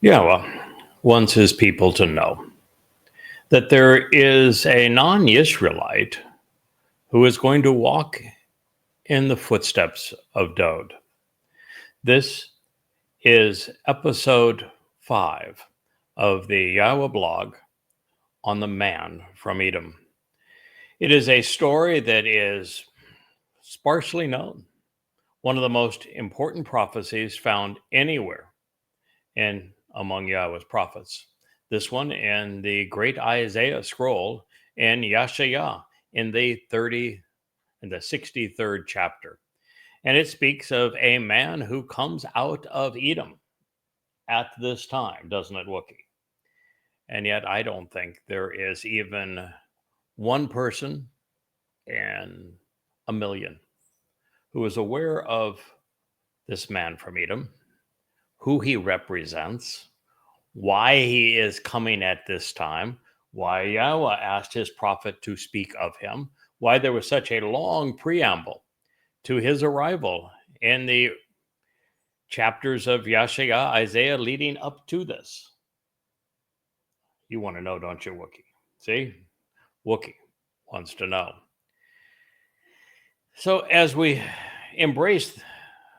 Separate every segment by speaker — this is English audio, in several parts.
Speaker 1: Yahweh wants his people to know that there is a non-Israelite who is going to walk in the footsteps of Dod. This is episode 5 of the Yahowah blog on the man from Edom. It is a story that is sparsely known, one of the most important prophecies found anywhere among Yahweh's prophets. This one in the great Isaiah scroll in Yeshayah in the 63rd chapter. And it speaks of a man who comes out of Edom at this time, doesn't it, Wookie? And yet I don't think there is even one person in a million who is aware of this man from Edom, who he represents, why he is coming at this time, why Yahweh asked his prophet to speak of him, why there was such a long preamble to his arrival in the chapters of Yeshayah, Isaiah leading up to this. You want to know, don't you, Wookie? See? Wookie wants to know. So as we embrace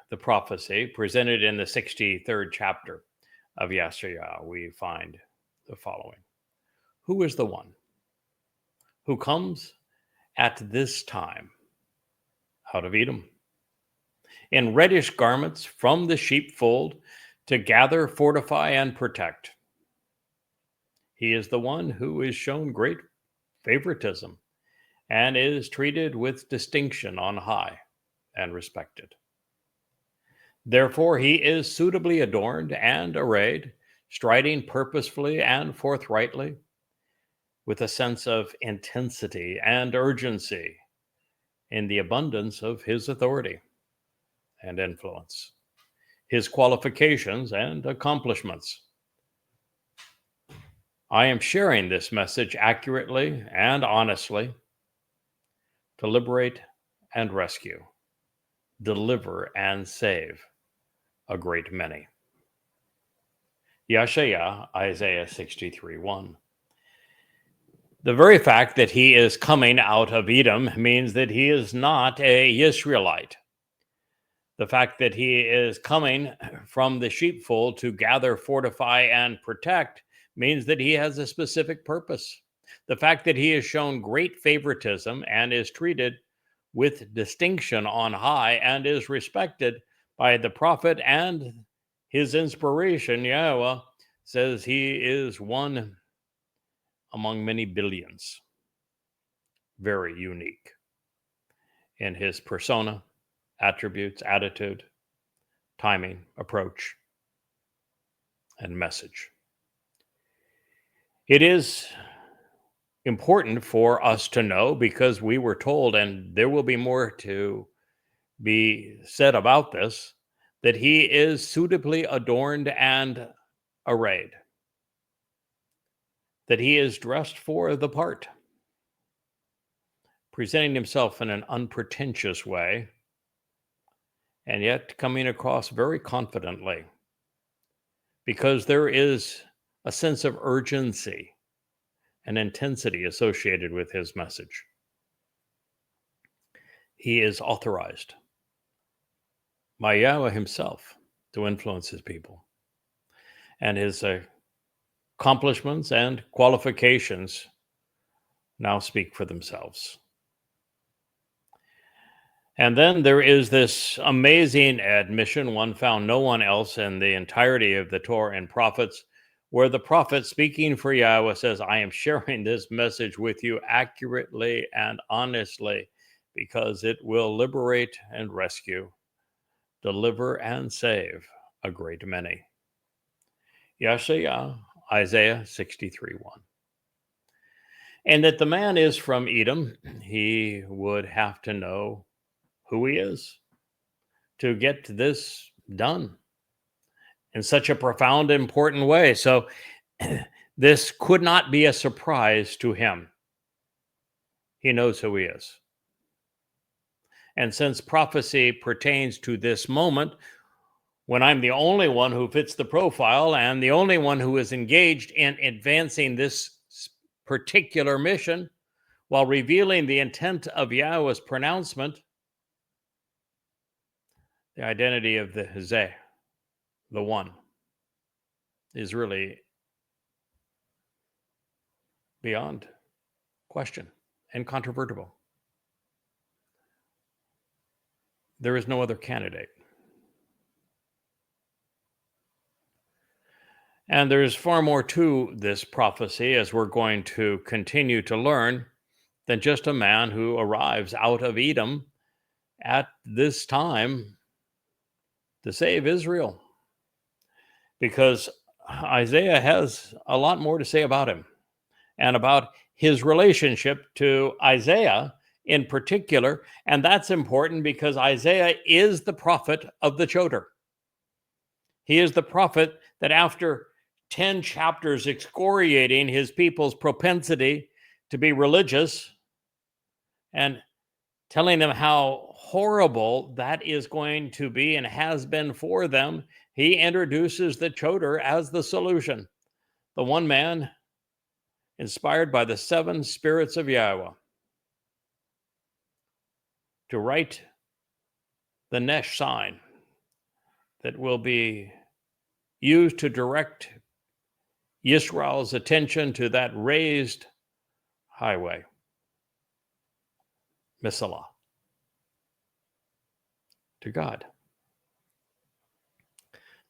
Speaker 1: the prophecy presented in the 63rd chapter of Yeshayah, we find the following. Who is the one who comes at this time out of Edom in reddish garments from the sheepfold to gather, fortify, and protect? He is the one who is shown great favoritism and is treated with distinction on high and respected. Therefore, he is suitably adorned and arrayed, striding purposefully and forthrightly, with a sense of intensity and urgency in the abundance of his authority and influence, his qualifications and accomplishments. I am sharing this message accurately and honestly to liberate and rescue, deliver and save a great many. Yeshayah, Isaiah 63:1. The very fact that he is coming out of Edom means that he is not a Israelite. The fact that he is coming from the sheepfold to gather, fortify, and protect means that he has a specific purpose. The fact that he is shown great favoritism and is treated with distinction on high and is respected by the prophet and his inspiration, Yahweh, says he is one among many billions, very unique in his persona, attributes, attitude, timing, approach, and message. It is important for us to know because we were told, and there will be more to be said about this, that he is suitably adorned and arrayed, that he is dressed for the part, presenting himself in an unpretentious way, and yet coming across very confidently, because there is a sense of urgency and intensity associated with his message. He is authorized by Yahweh himself to influence his people, and his accomplishments and qualifications now speak for themselves. And then there is this amazing admission, one found no one else in the entirety of the Torah and prophets, where the prophet speaking for Yahweh says, I am sharing this message with you accurately and honestly because it will liberate and rescue, deliver and save a great many. Yeshayah, Isaiah 63:1. And that the man is from Edom, he would have to know who he is to get this done in such a profound, important way. So this could not be a surprise to him. He knows who he is. And since prophecy pertains to this moment, when I'm the only one who fits the profile and the only one who is engaged in advancing this particular mission while revealing the intent of Yahweh's pronouncement, the identity of the Hazeh, the one, is really beyond question and controvertible. There is no other candidate. And there's far more to this prophecy, as we're going to continue to learn, than just a man who arrives out of Edom at this time to save Israel. Because Isaiah has a lot more to say about him and about his relationship to Isaiah in particular. And that's important because Isaiah is the prophet of the Choder. He is the prophet that, after 10 chapters excoriating his people's propensity to be religious and telling them how horrible that is going to be and has been for them, he introduces the Choder as the solution. The one man inspired by the 7 spirits of YAHOWAH to write the Nesh sign that will be used to direct Yisrael's attention to that raised highway, Misalah, to God.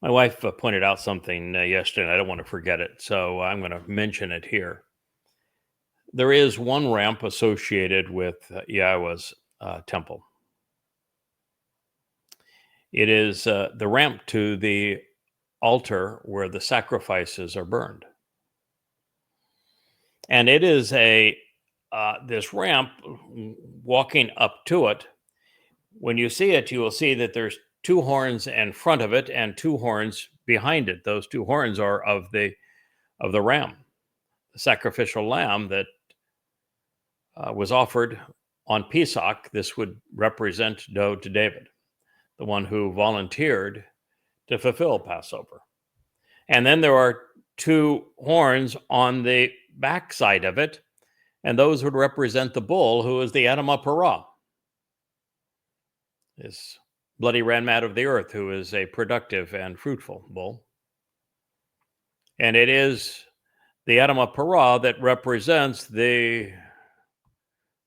Speaker 1: My wife pointed out something yesterday, and I don't want to forget it, so I'm going to mention it here. There is one ramp associated with Yahweh's temple. It is the ramp to the altar where the sacrifices are burned. And it is this ramp, walking up to it. When you see it, you will see that there's 2 horns in front of it and 2 horns behind it. Those 2 horns are of the ram, the sacrificial lamb that was offered on Pesach. This would represent Dod to David, the one who volunteered to fulfill Passover. And then there are 2 horns on the backside of it, and those would represent the bull, who is the Edom of Torah, this bloody ram mat of the earth, who is a productive and fruitful bull. And it is the Edom of Torah that represents the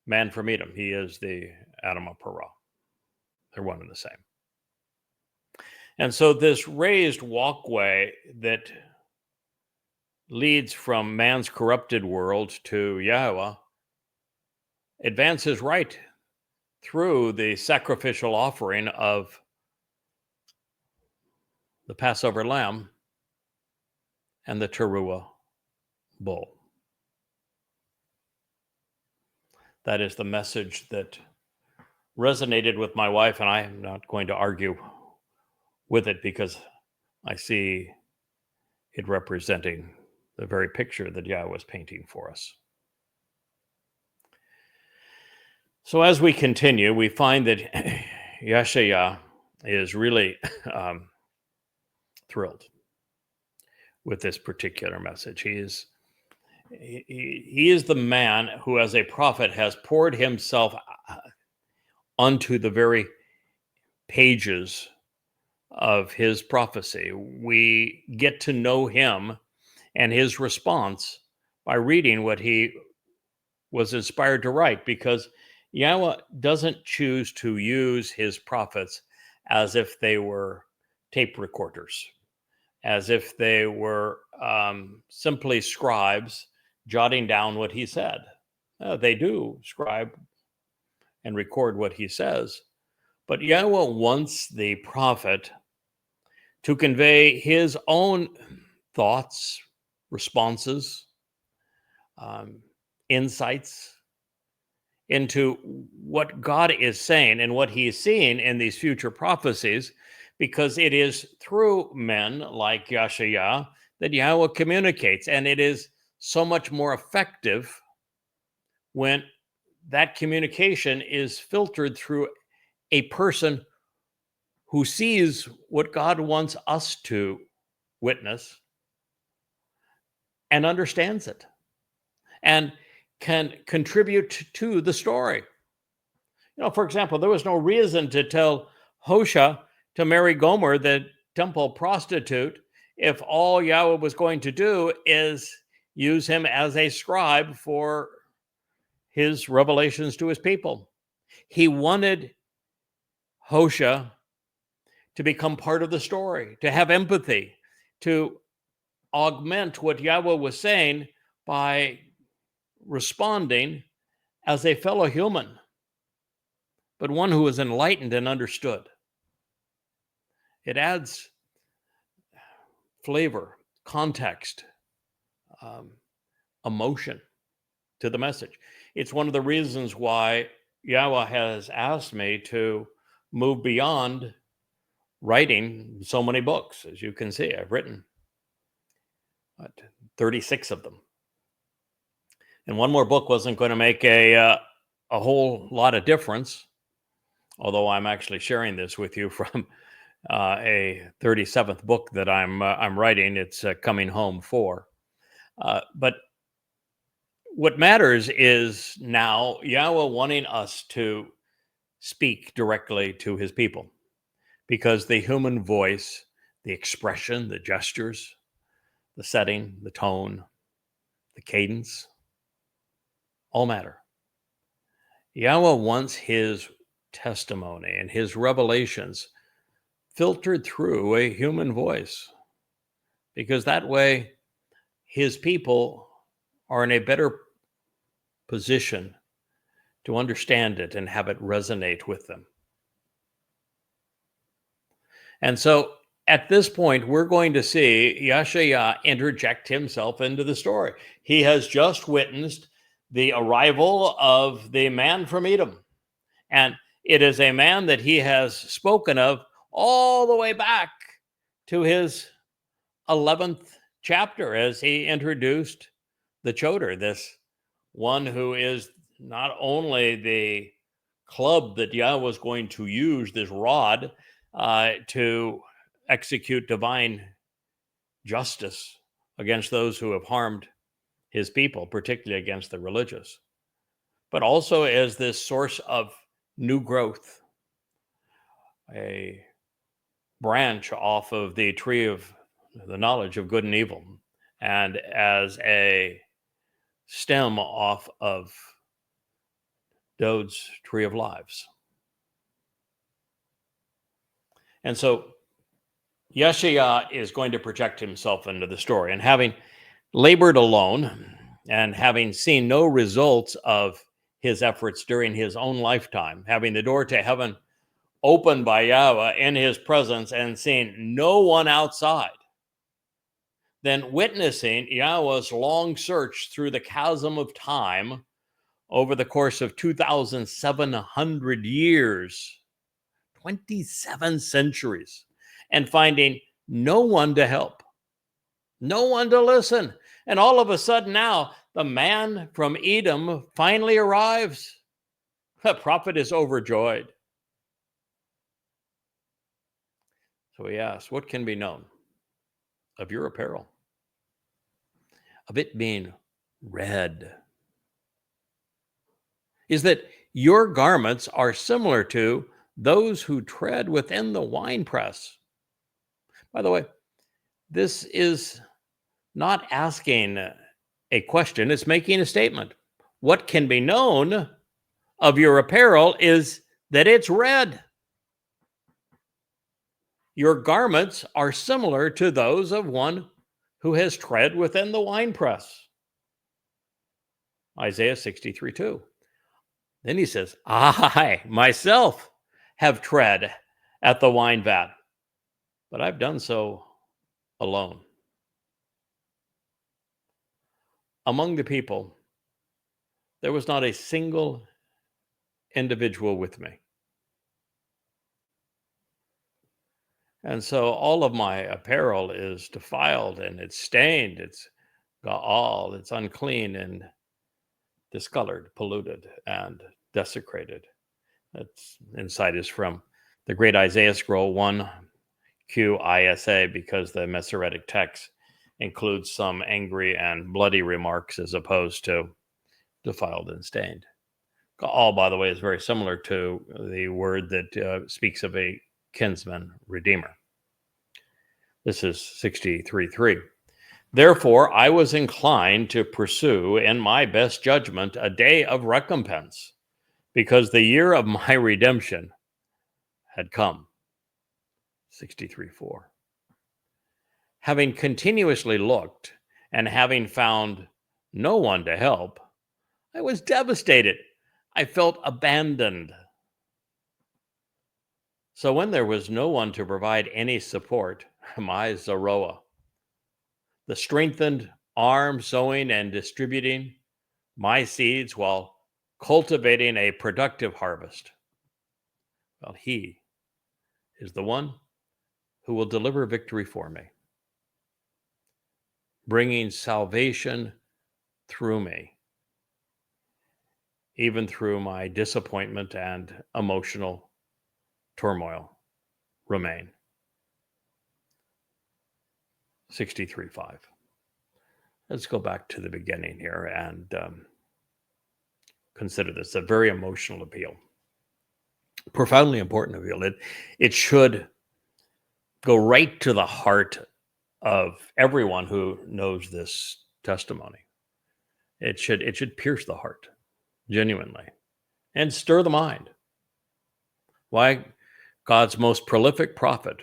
Speaker 1: man from Edom. He is the Edom of Torah. They're one and the same. And so this raised walkway that leads from man's corrupted world to YAHOWAH advances right through the sacrificial offering of the Passover lamb and the Towrah bull. That is the message that resonated with my wife, and I am not going to argue with it because I see it representing the very picture that Yahweh was painting for us. So as we continue, we find that Yeshayah is really thrilled with this particular message. He is the man who, as a prophet, has poured himself onto the very pages of his prophecy. We get to know him and his response by reading what he was inspired to write, because Yahweh doesn't choose to use his prophets as if they were tape recorders, as if they were simply scribes jotting down what he said. They do scribe and record what he says, but Yahweh wants the prophet to convey his own thoughts, responses, insights into what God is saying and what he is seeing in these future prophecies, because it is through men like Yeshayah that Yahweh communicates, and it is so much more effective when that communication is filtered through a person who sees what God wants us to witness and understands it and can contribute to the story. For example, there was no reason to tell Hosea to marry Gomer, the temple prostitute, if all Yahweh was going to do is use him as a scribe for his revelations to his people. He wanted Hosea to become part of the story, to have empathy, to augment what Yahweh was saying by responding as a fellow human, but one who is enlightened and understood. It adds flavor, context, emotion to the message. It's one of the reasons why Yahweh has asked me to move beyond writing so many books. As you can see, I've written 36 of them. And one more book wasn't going to make a whole lot of difference, although I'm actually sharing this with you from a 37th book that I'm writing. It's Coming Home 4. But what matters is now Yahweh wanting us to speak directly to his people, because the human voice, the expression, the gestures, the setting, the tone, the cadence, all matter. Yahweh wants his testimony and his revelations filtered through a human voice, because that way his people are in a better position to understand it and have it resonate with them. And so at this point, we're going to see Yahshua interject himself into the story. He has just witnessed the arrival of the man from Edom. And it is a man that he has spoken of all the way back to his 11th chapter, as he introduced the Choder, this one who is not only the club that Yahweh was going to use, this rod, to execute divine justice against those who have harmed his people, particularly against the religious, but also as this source of new growth, a branch off of the tree of the knowledge of good and evil, and as a stem off of Dod's tree of lives. And so Yahshua is going to project himself into the story, and having labored alone and having seen no results of his efforts during his own lifetime, having the door to heaven opened by Yahweh in his presence and seeing no one outside, then witnessing Yahweh's long search through the chasm of time over the course of 2,700 years, 27 centuries, and finding no one to help, no one to listen. And all of a sudden now, the man from Edom finally arrives. The prophet is overjoyed. So he asks, what can be known of your apparel? Of it being red. Is that your garments are similar to those who tread within the winepress. By the way, this is not asking a question, it's making a statement. What can be known of your apparel is that it's red. Your garments are similar to those of one who has tread within the winepress. Isaiah 63:2. Then he says, I myself have tread at the wine vat, but I've done so alone. Among the people, there was not a single individual with me. And so all of my apparel is defiled and it's stained, it's ga'al, it's unclean and discolored, polluted, and desecrated. That's insight is from The Great Isaiah Scroll 1QISA, because the Masoretic text includes some angry and bloody remarks as opposed to defiled and stained. All, by the way, is very similar to the word that speaks of a kinsman redeemer. This is 63:3. Therefore, I was inclined to pursue in my best judgment a day of recompense, because the year of my redemption had come. 63:4. Having continuously looked and having found no one to help, I was devastated. I felt abandoned. So when there was no one to provide any support, my Zeroah, the strengthened arm sowing and distributing my seeds while cultivating a productive harvest, well, he is the one who will deliver victory for me, bringing salvation through me, even through my disappointment and emotional turmoil. Remain. 63:5. Let's go back to the beginning here and consider this a very emotional appeal, profoundly important appeal. It should go right to the heart of everyone who knows this testimony. It should pierce the heart genuinely and stir the mind. Why God's most prolific prophet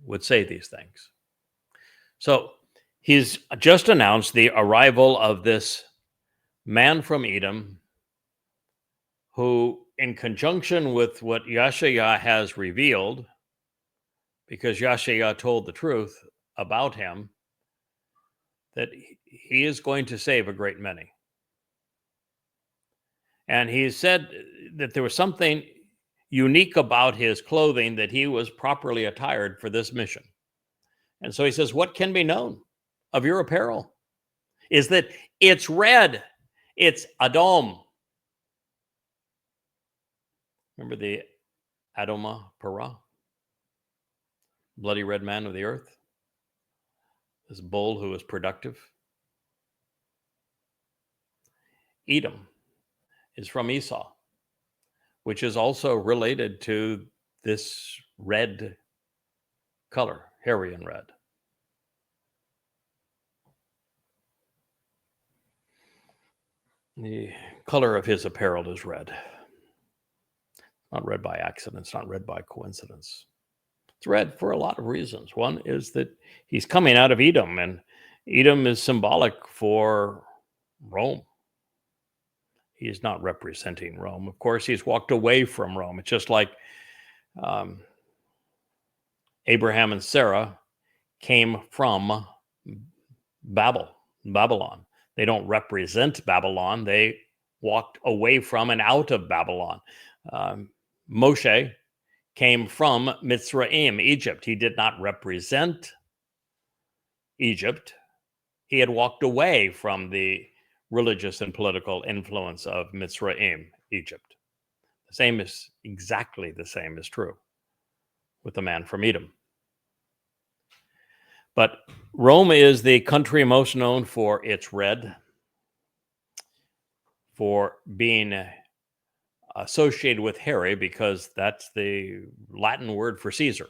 Speaker 1: would say these things. So he's just announced the arrival of this man from Edom who, in conjunction with what Yahowah has revealed, because Yahowah told the truth about him, that he is going to save a great many. And he said that there was something unique about his clothing, that he was properly attired for this mission. And so he says, what can be known of your apparel is that it's red. It's Edom. Remember the Edom Torah? Bloody red man of the earth? This bull who was productive? Edom is from Esau, which is also related to this red color, hairy and red. The color of his apparel is red. Not red by accident. It's not red by coincidence. It's red for a lot of reasons. One is that he's coming out of Edom, and Edom is symbolic for Rome. He is not representing Rome. Of course, he's walked away from Rome. It's just like Abraham and Sarah came from Babylon. They don't represent Babylon. They walked away from and out of Babylon. Moshe came from Mitzrayim, Egypt. He did not represent Egypt. He had walked away from the religious and political influence of Mitzrayim, Egypt. Exactly the same is true with the man from Edom. But Rome is the country most known for its red, for being associated with hairy, because that's the Latin word for Caesar.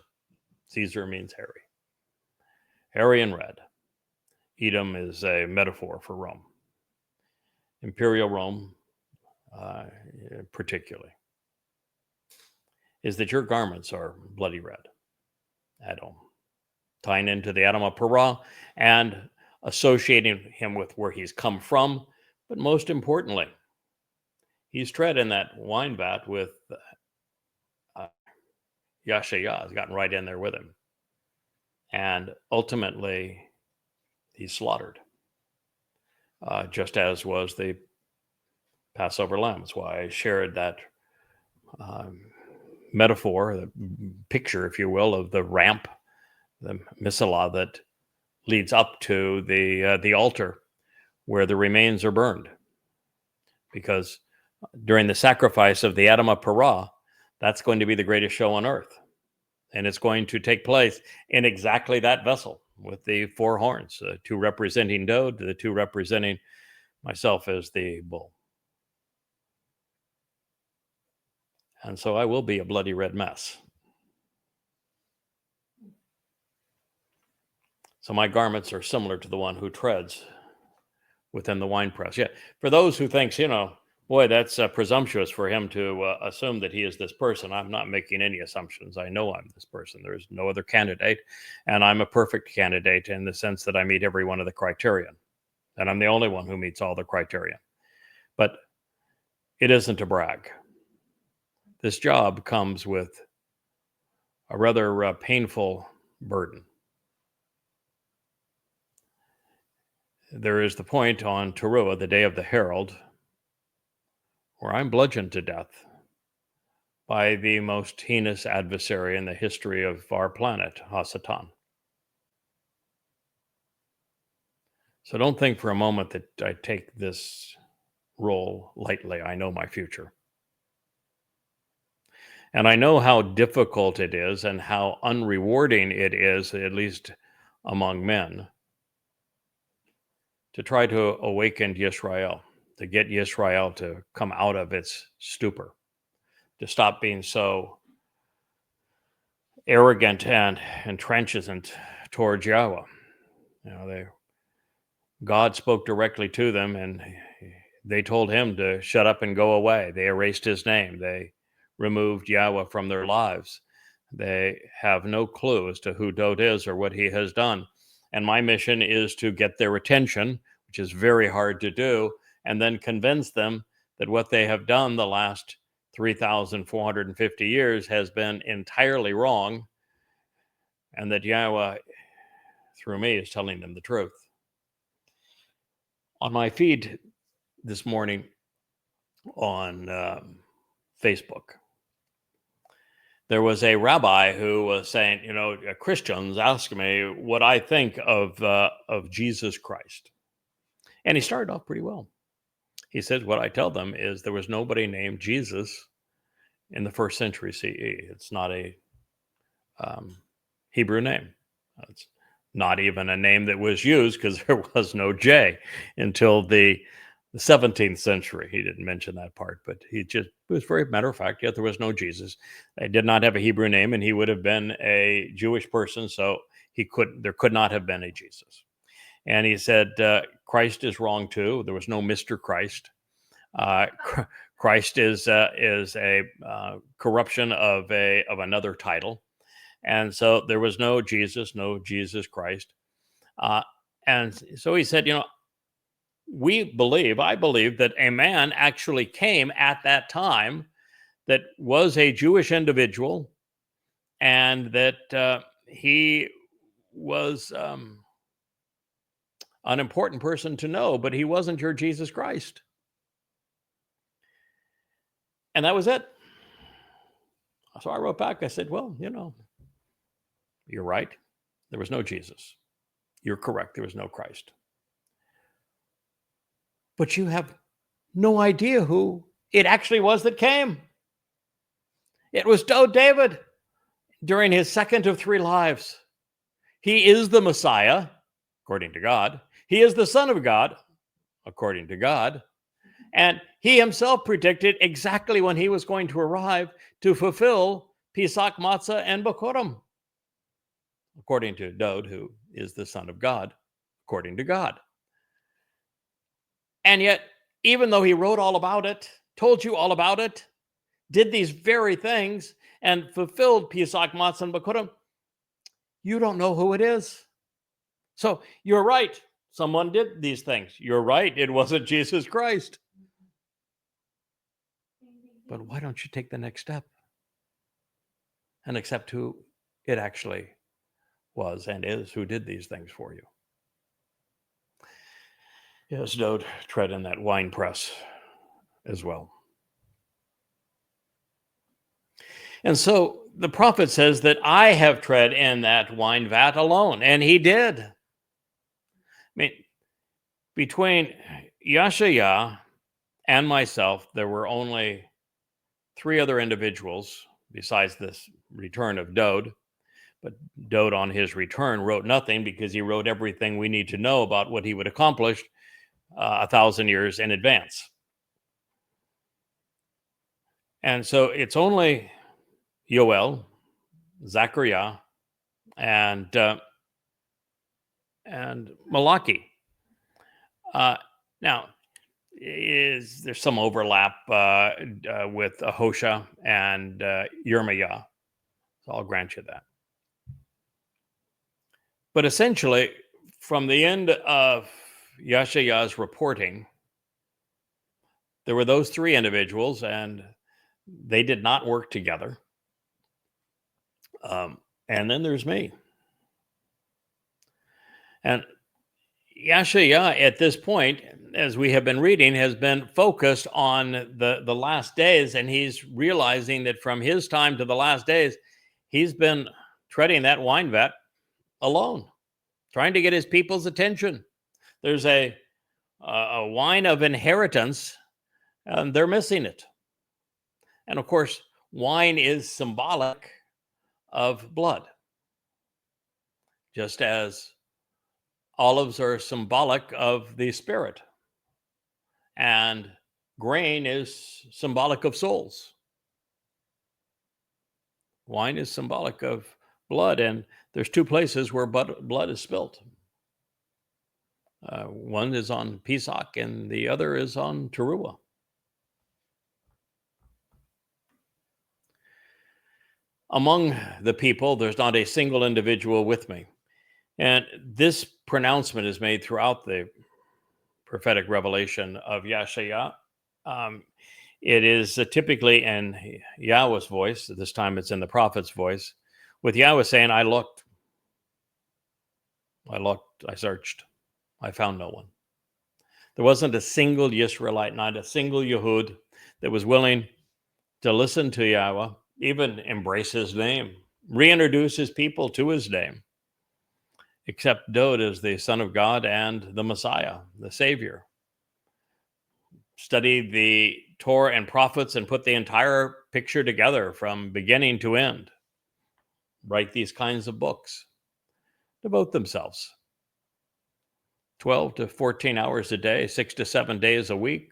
Speaker 1: Caesar means hairy. Hairy and red. Edom is a metaphor for Rome. Imperial Rome, particularly, is that your garments are bloody red. Edom. Tying into the Edom of Torah and associating him with where he's come from. But most importantly, he's tread in that wine vat with Yahowah. Has gotten right in there with him. And ultimately, he's slaughtered. Just as was the Passover lamb. That's why I shared that metaphor, the picture, if you will, of the ramp, the Missala that leads up to the altar where the remains are burned. Because during the sacrifice of the Edom of Torah, That's going to be the greatest show on earth. And it's going to take place in exactly that vessel with the four horns, the two representing Dode, the two representing myself as the bull. And so I will be a bloody red mess. So my garments are similar to the one who treads within the winepress. Yeah, for those who thinks, boy, that's presumptuous for him to assume that he is this person. I'm not making any assumptions. I know I'm this person. There's no other candidate. And I'm a perfect candidate in the sense that I meet every one of the criterion. And I'm the only one who meets all the criteria. But it isn't to brag. This job comes with a rather painful burden. There is the point on Towrah, the day of the herald, where I'm bludgeoned to death by the most heinous adversary in the history of our planet, Hasatan. So don't think for a moment that I take this role lightly. I know my future. And I know how difficult it is and how unrewarding it is, at least among men, to try to awaken Yisrael, to get Yisrael to come out of its stupor, to stop being so arrogant and intransigent towards Yahweh. God spoke directly to them, and they told him to shut up and go away. They erased his name. They removed Yahweh from their lives. They have no clue as to who Dode is or what he has done. And my mission is to get their attention, which is very hard to do, and then convince them that what they have done the last 3,450 years has been entirely wrong, and that Yahweh, through me, is telling them the truth. On my feed this morning on Facebook, there was a rabbi who was saying, Christians ask me what I think of Jesus Christ. And he started off pretty well. He says, what I tell them is there was nobody named Jesus in the 1st century CE. It's not a Hebrew name. It's not even a name that was used because there was no J until the 17th century. He didn't mention that part, but it was very matter of fact, yet there was no Jesus. They did not have a Hebrew name, and he would have been a Jewish person, so there could not have been a Jesus. And he said, Christ is wrong too. There was no Mr. Christ. Christ is a corruption of another title. And so there was no Jesus Christ. And so he said, I believe that a man actually came at that time that was a Jewish individual, and that he was an important person to know, but he wasn't your Jesus Christ. And that was it. So I wrote back, I said, well, you're right. There was no Jesus. You're correct. There was no Christ. But you have no idea who it actually was that came. It was David during his second of 3 lives. He is the Messiah, according to God. He is the Son of God, according to God. And he himself predicted exactly when he was going to arrive to fulfill Pesach, Matzah, and Bokurim, according to Dode, who is the Son of God, according to God. And yet, even though he wrote all about it, told you all about it, did these very things, and fulfilled Pesach, Matzah, and Bokurim, you don't know who it is. So you're right. Someone did these things. You're right. It wasn't Jesus Christ. But why don't you take the next step and accept who it actually was and is, who did these things for you? Yes, Dode tread in that wine press as well. And so the prophet says that I have tread in that wine vat alone, and he did. I mean, between Yashayah and myself, there were only three other individuals besides this return of Dode. But Dode, on his return, wrote nothing because he wrote everything we need to know about what he would accomplish 1,000 years in advance. And so it's only Yoel, Zechariah, and Malachi. Now, there's some overlap with Hosea and Yirmiah, so I'll grant you that. But essentially, from the end of Yeshayah's reporting, there were those three individuals, and they did not work together. And then there's me. And Yeshayah, at this point, as we have been reading, has been focused on the last days, and he's realizing that from his time to the last days, he's been treading that wine vat alone, trying to get his people's attention. There's a wine of inheritance, and they're missing it. And of course, wine is symbolic of blood, just as olives are symbolic of the Spirit, and grain is symbolic of souls. Wine is symbolic of blood, and there's two places where blood is spilt. One is on Pesach, and the other is on Towrah. Among the people, there's not a single individual with me. And this pronouncement is made throughout the prophetic revelation of Yeshayah. It is typically in Yahweh's voice. This time it's in the prophet's voice, with Yahweh saying, I looked, I searched, I found no one. There wasn't a single Yisraelite, not a single Yehud that was willing to listen to Yahweh, even embrace his name, reintroduce his people to his name, except Dode as the Son of God and the Messiah, the Savior. Study the Torah and prophets and put the entire picture together from beginning to end. Write these kinds of books. Devote themselves 12 to 14 hours a day, 6 to 7 days a week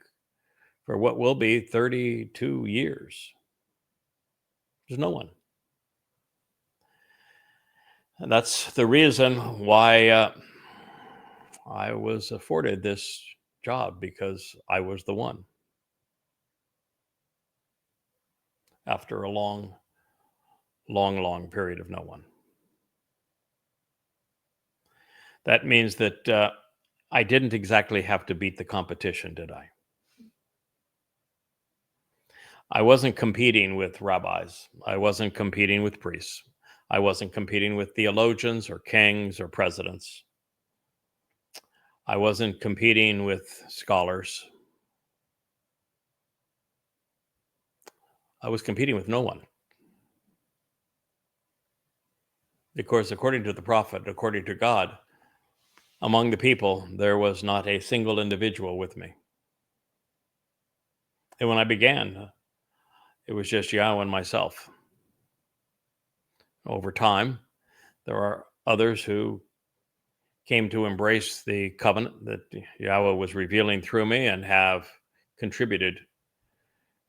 Speaker 1: for what will be 32 years. There's no one. And that's the reason why I was afforded this job, because I was the one. After a long period of no one. That means that I didn't exactly have to beat the competition, did I? I wasn't competing with rabbis. I wasn't competing with priests. I wasn't competing with theologians or kings or presidents. I wasn't competing with scholars. I was competing with no one. Because according to the prophet, according to God, among the people, there was not a single individual with me. And when I began, it was just Yahweh and myself. Over time, there are others who came to embrace the covenant that Yahweh was revealing through me and have contributed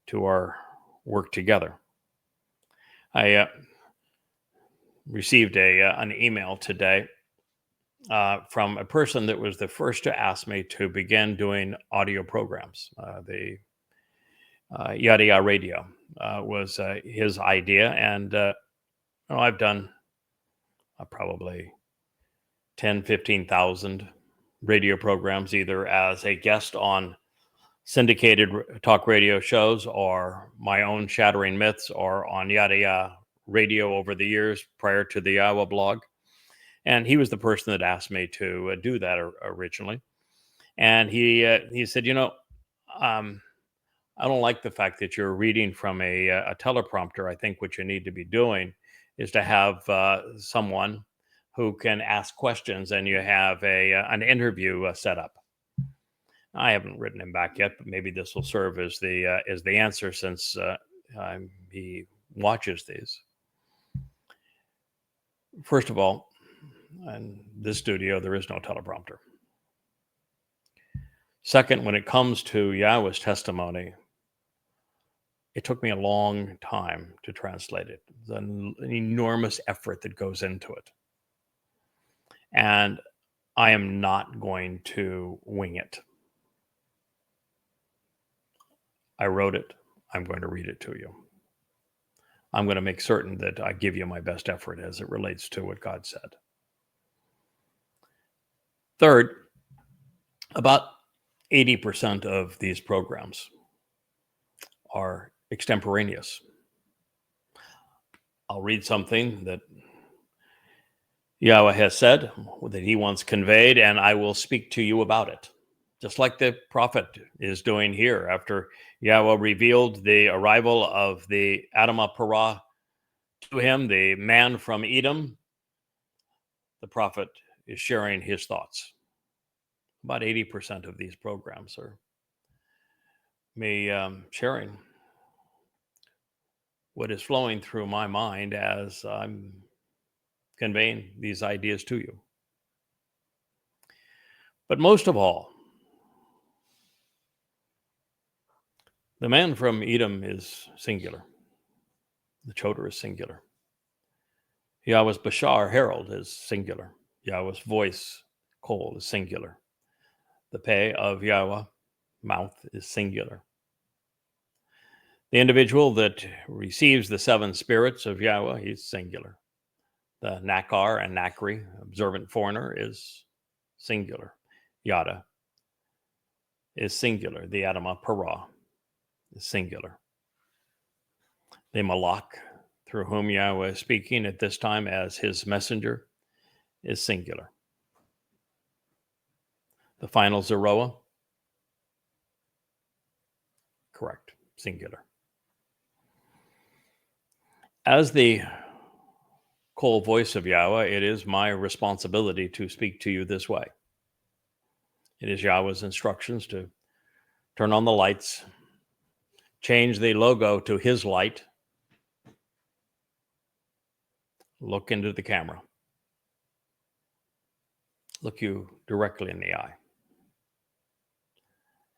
Speaker 1: to our work together. I received an email today from a person that was the first to ask me to begin doing audio programs. The Yada Yahowah radio was his idea, and I've done probably 10, 15,000 radio programs, either as a guest on syndicated talk radio shows or my own Shattering Myths, or on Yada Yahowah radio over the years prior to the YAHOWAH blog. And he was the person that asked me to do that originally. And he said, I don't like the fact that you're reading from a teleprompter. I think what you need to be doing is to have someone who can ask questions, and you have an interview set up. I haven't written him back yet, but maybe this will serve as the answer, since He watches these. First of all, in this studio, there is no teleprompter. Second, when it comes to Yahweh's testimony, it took me a long time to translate it. There's an enormous effort that goes into it. And I am not going to wing it. I wrote it. I'm going to read it to you. I'm going to make certain that I give you my best effort as it relates to what God said. Third, about 80% of these programs are extemporaneous. I'll read something that Yahweh has said, that he once conveyed, and I will speak to you about it. Just like the prophet is doing here after Yahweh revealed the arrival of the Edom Parah to him, the man from Edom, the prophet is sharing his thoughts. About 80% of these programs are me sharing what is flowing through my mind as I'm conveying these ideas to you. But most of all, the man from Edom is singular. The Towrah is singular. Yahweh's Bashar, herald, is singular. Yahweh's voice, kol, is singular. The peh of Yahweh, mouth, is singular. The individual that receives the seven spirits of Yahweh, he's singular. The Nakar and Nakri, observant foreigner, is singular. Yada is singular. The Edom Parah is singular. The Malak, through whom Yahweh is speaking at this time as his messenger, is singular. The final Zeroah, correct, singular. As the kol voice of Yahweh, it is my responsibility to speak to you this way. It is Yahweh's instructions to turn on the lights, change the logo to his light, look into the camera, look you directly in the eye,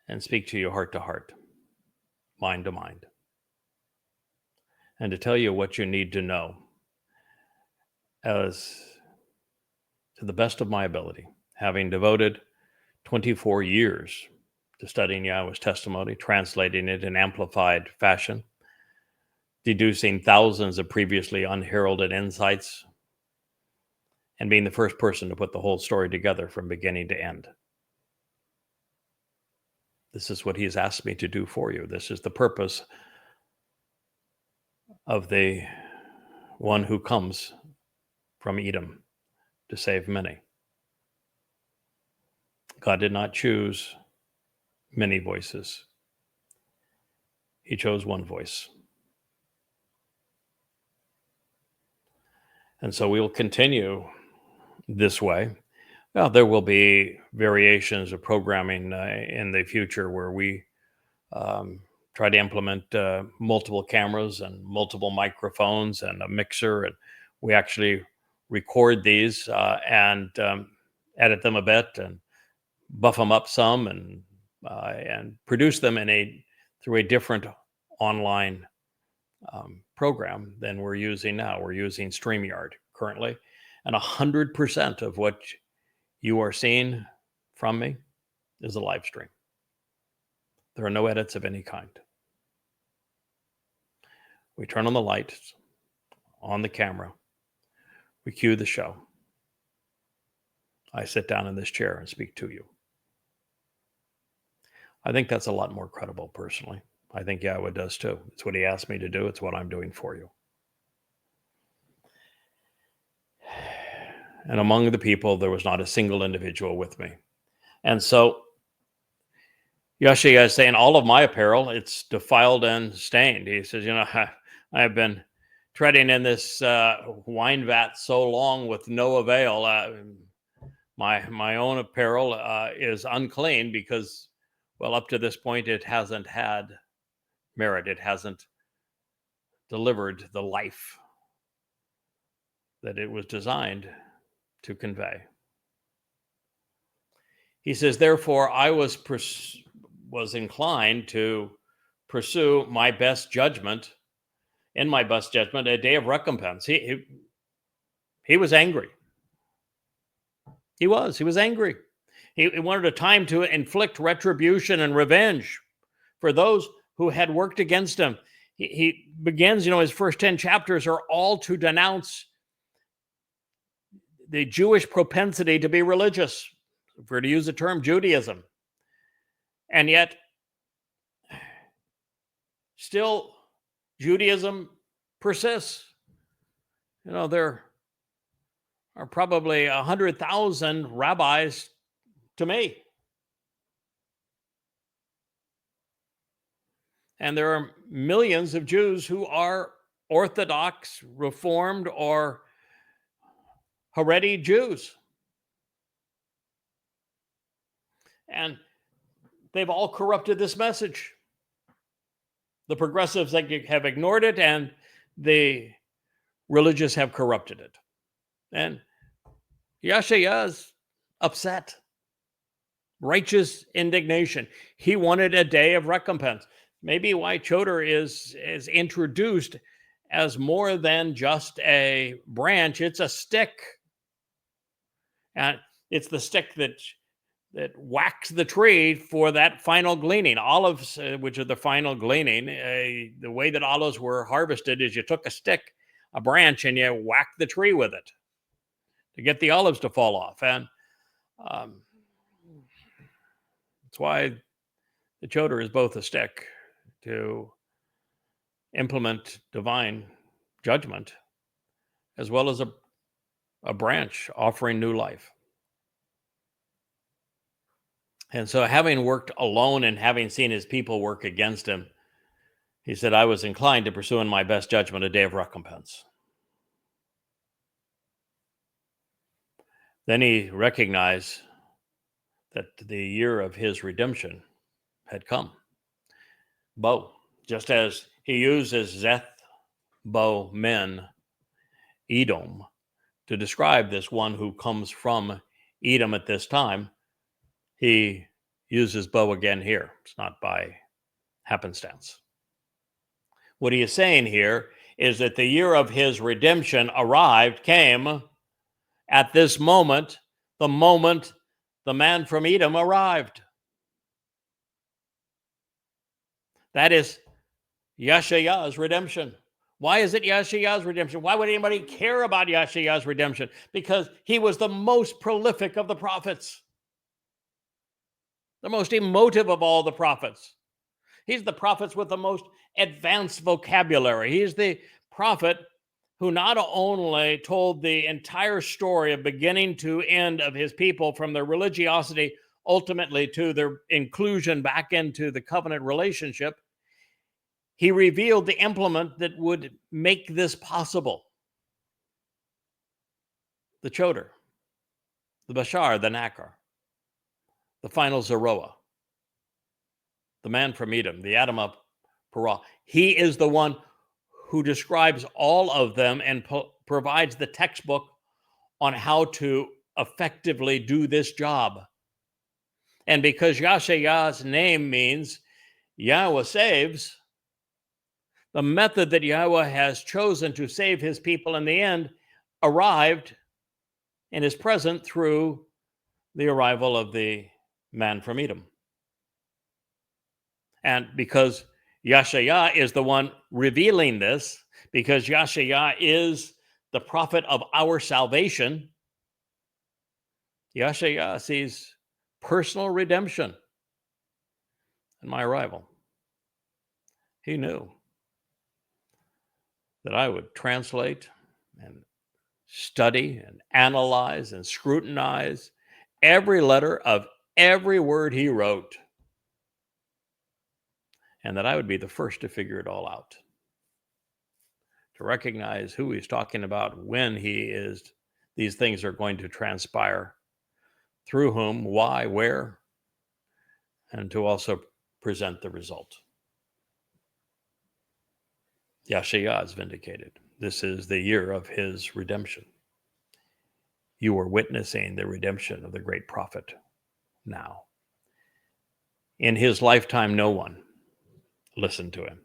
Speaker 1: and speak to you heart to heart, mind to mind, and to tell you what you need to know as to the best of my ability, having devoted 24 years to studying Yahweh's testimony, translating it in amplified fashion, deducing thousands of previously unheralded insights, and being the first person to put the whole story together from beginning to end. This is what he's asked me to do for you. This is the purpose of the one who comes from Edom to save many. God did not choose many voices. He chose one voice. And so we will continue this way. Well, there will be variations of programming in the future where we try to implement multiple cameras and multiple microphones and a mixer. And we actually record these and edit them a bit and buff them up some and produce them through a different online program than we're using now. We're using StreamYard currently, and 100% of what you are seeing from me is a live stream. There are no edits of any kind. We turn on the lights, on the camera, we cue the show. I sit down in this chair and speak to you. I think that's a lot more credible, personally. I think Yahweh does too. It's what he asked me to do. It's what I'm doing for you. And among the people, there was not a single individual with me. And so Yahshua is saying, all of my apparel, it's defiled and stained. He says, I've been treading in this wine vat so long with no avail. My own apparel is unclean because, well, up to this point, it hasn't had merit. It hasn't delivered the life that it was designed to convey. He says, therefore, I was inclined to pursue my best judgment, in my best judgment, a day of recompense. He was angry. He was angry. He wanted a time to inflict retribution and revenge for those who had worked against him. He begins, his first 10 chapters are all to denounce the Jewish propensity to be religious, if we're to use the term Judaism. And yet, still, Judaism persists. There are probably 100,000 rabbis to me. And there are millions of Jews who are Orthodox, Reformed, or Haredi Jews. And they've all corrupted this message. The progressives have ignored it, and the religious have corrupted it. And Yahowah's upset. Righteous indignation. He wanted a day of recompense. Maybe why Towrah is introduced as more than just a branch. It's a stick. And it's the stick that whacks the tree for that final gleaning. Olives, which are the final gleaning, the way that olives were harvested is you took a stick, a branch, and you whacked the tree with it to get the olives to fall off. And that's why the Towrah is both a stick to implement divine judgment, as well as a branch offering new life. And so, having worked alone and having seen his people work against him, he said, I was inclined to pursue in my best judgment a day of recompense. Then he recognized that the year of his redemption had come. Bo, just as he uses Zeth, Bo, Men, Edom, to describe this one who comes from Edom at this time, he uses Bo again here. It's not by happenstance. What he is saying here is that the year of his redemption came at this moment, the moment the man from Edom arrived. That is Yahowah's redemption. Why is it Yahowah's redemption? Why would anybody care about Yahowah's redemption? Because he was the most prolific of the prophets, the most emotive of all the prophets. He's the prophet with the most advanced vocabulary. He's the prophet who not only told the entire story of beginning to end of his people, from their religiosity ultimately to their inclusion back into the covenant relationship. He revealed the implement that would make this possible. The Towrah, the Bashar, the Nakar, the final Zeroah, the man from Edom, the Adam of Parah. He is the one who describes all of them and provides the textbook on how to effectively do this job. And because Yahowah's name means Yahowah saves, the method that Yahowah has chosen to save his people in the end arrived and is present through the arrival of the man from Edom. And because Yahowah is the one revealing this, because Yahowah is the prophet of our salvation, Yahowah sees personal redemption in my arrival. He knew that I would translate and study and analyze and scrutinize every letter of every word he wrote, and that I would be the first to figure it all out, to recognize who he's talking about, when these things are going to transpire, through whom, why, where, and to also present the result. Yahowah is vindicated. This is the year of his redemption. You are witnessing the redemption of the great prophet now. In his lifetime, no one listened to him.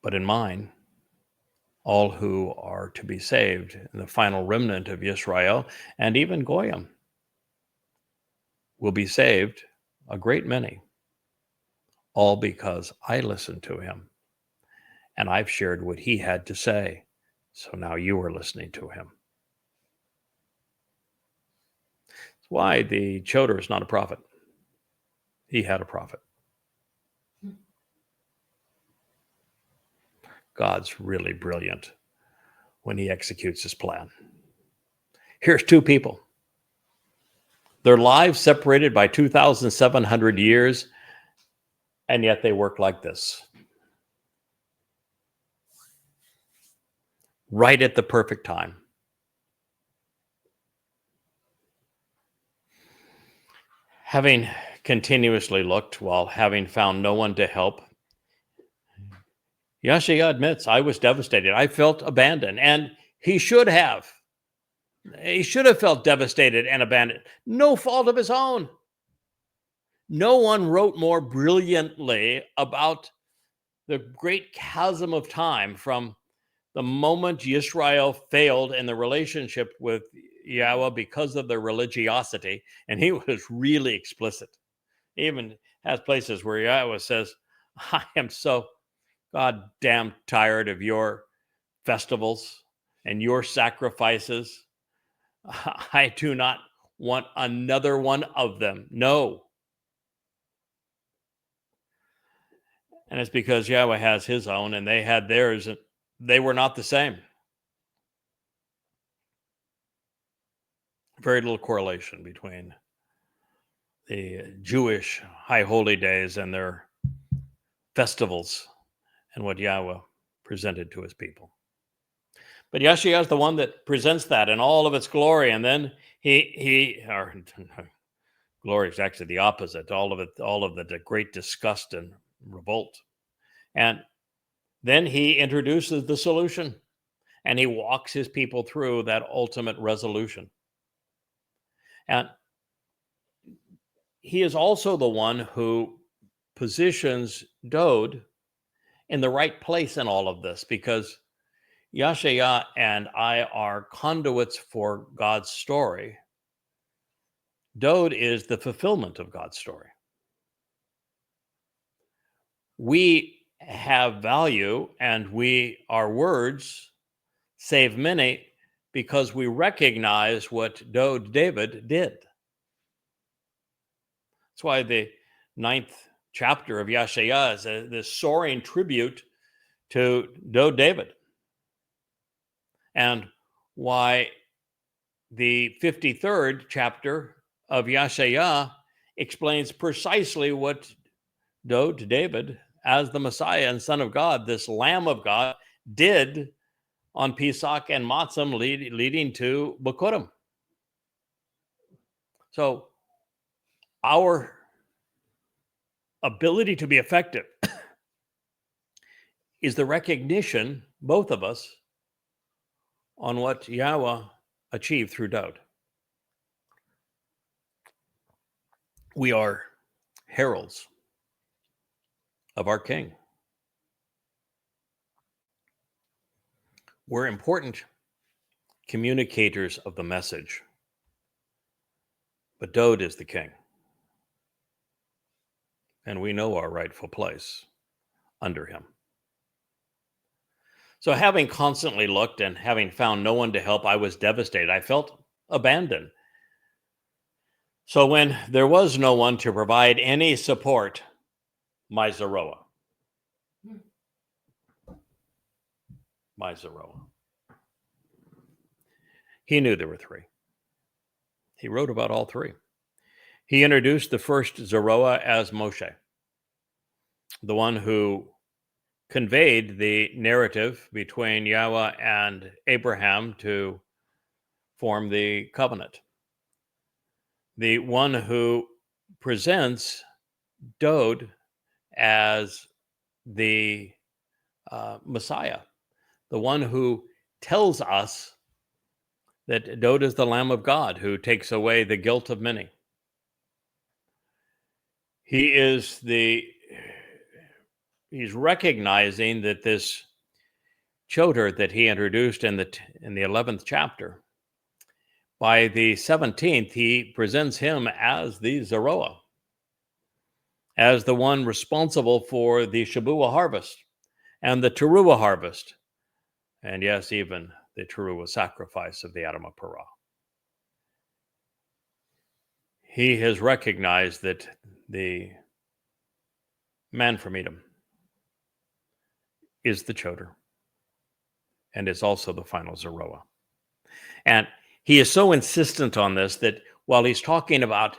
Speaker 1: But in mine, all who are to be saved, the final remnant of Israel, and even Goyim, will be saved, a great many, all because I listened to him, and I've shared what he had to say, so now you are listening to him. That's why the Towrah is not a prophet. He had a prophet. God's really brilliant when he executes his plan. Here's two people. Their lives separated by 2,700 years, and yet they work like this. Right at the perfect time. Having continuously looked while having found no one to help, Yahowah admits, I was devastated. I felt abandoned, and he should have. He should have felt devastated and abandoned. No fault of his own. No one wrote more brilliantly about the great chasm of time from the moment Israel failed in the relationship with Yahowah because of their religiosity, and he was really explicit. He even has places where Yahowah says, I am so goddamn tired of your festivals and your sacrifices. I do not want another one of them. No. And it's because Yahowah has his own and they had theirs, and they were not the same. Very little correlation between the Jewish high holy days and their festivals and what Yahowah presented to his people. But Yahowah is the one that presents that in all of its glory, and then glory is actually the opposite. All of the great disgust and revolt, and then he introduces the solution, and he walks his people through that ultimate resolution. And he is also the one who positions Dowd in the right place in all of this, because Yahowah and I are conduits for God's story. Dowd is the fulfillment of God's story. We have value, and our words save many because we recognize what David did. That's why the 9th chapter of Yahowah is this soaring tribute to David, and why the 53rd chapter of Yahowah explains precisely what David, as the Messiah and Son of God, this Lamb of God, did on Pesach and Matzim, leading to Bikurim. So our ability to be effective is the recognition, both of us, on what Yahowah achieved through Dowd. We are heralds of our King. We're important communicators of the message. But Dowd is the king. And we know our rightful place under him. So having constantly looked and having found no one to help, I was devastated. I felt abandoned. So when there was no one to provide any support, my Zeroah. He knew there were three. He wrote about all three. He introduced the first Zeroah as Moshe, the one who conveyed the narrative between Yahowah and Abraham to form the covenant. The one who presents Dowd as the Messiah, the one who tells us that Dod is the Lamb of God who takes away the guilt of many. He's recognizing that this Choder that he introduced in the 11th chapter, by the 17th, he presents him as the Zeroah, as the one responsible for the Shabuah harvest and the Teruah harvest, and yes, even the Teruah sacrifice of the Edom of Torah. He has recognized that the man from Edom is the Choder, and is also the final Zeroah. And he is so insistent on this that while he's talking about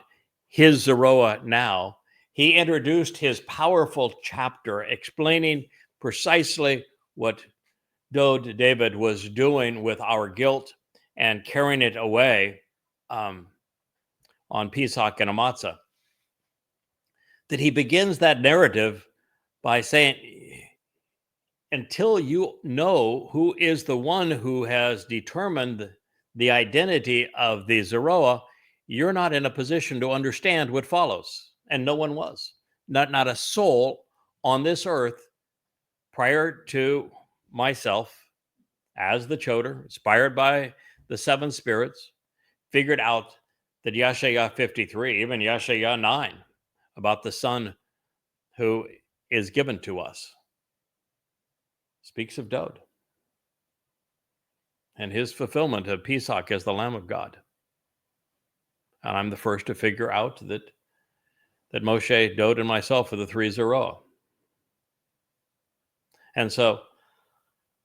Speaker 1: his Zeroah now, he introduced his powerful chapter explaining precisely what David was doing with our guilt and carrying it away on Pesach and Amatzah. That he begins that narrative by saying, until you know who is the one who has determined the identity of the Zeroah, you're not in a position to understand what follows. And no one was. Not a soul on this earth prior to myself as the Choder, inspired by the seven spirits, figured out that Yeshayah 53, even Yeshayah 9, about the Son who is given to us, speaks of Dod and his fulfillment of Pesach as the Lamb of God. And I'm the first to figure out that Moshe, Dod, and myself are the three Zeroah. And so,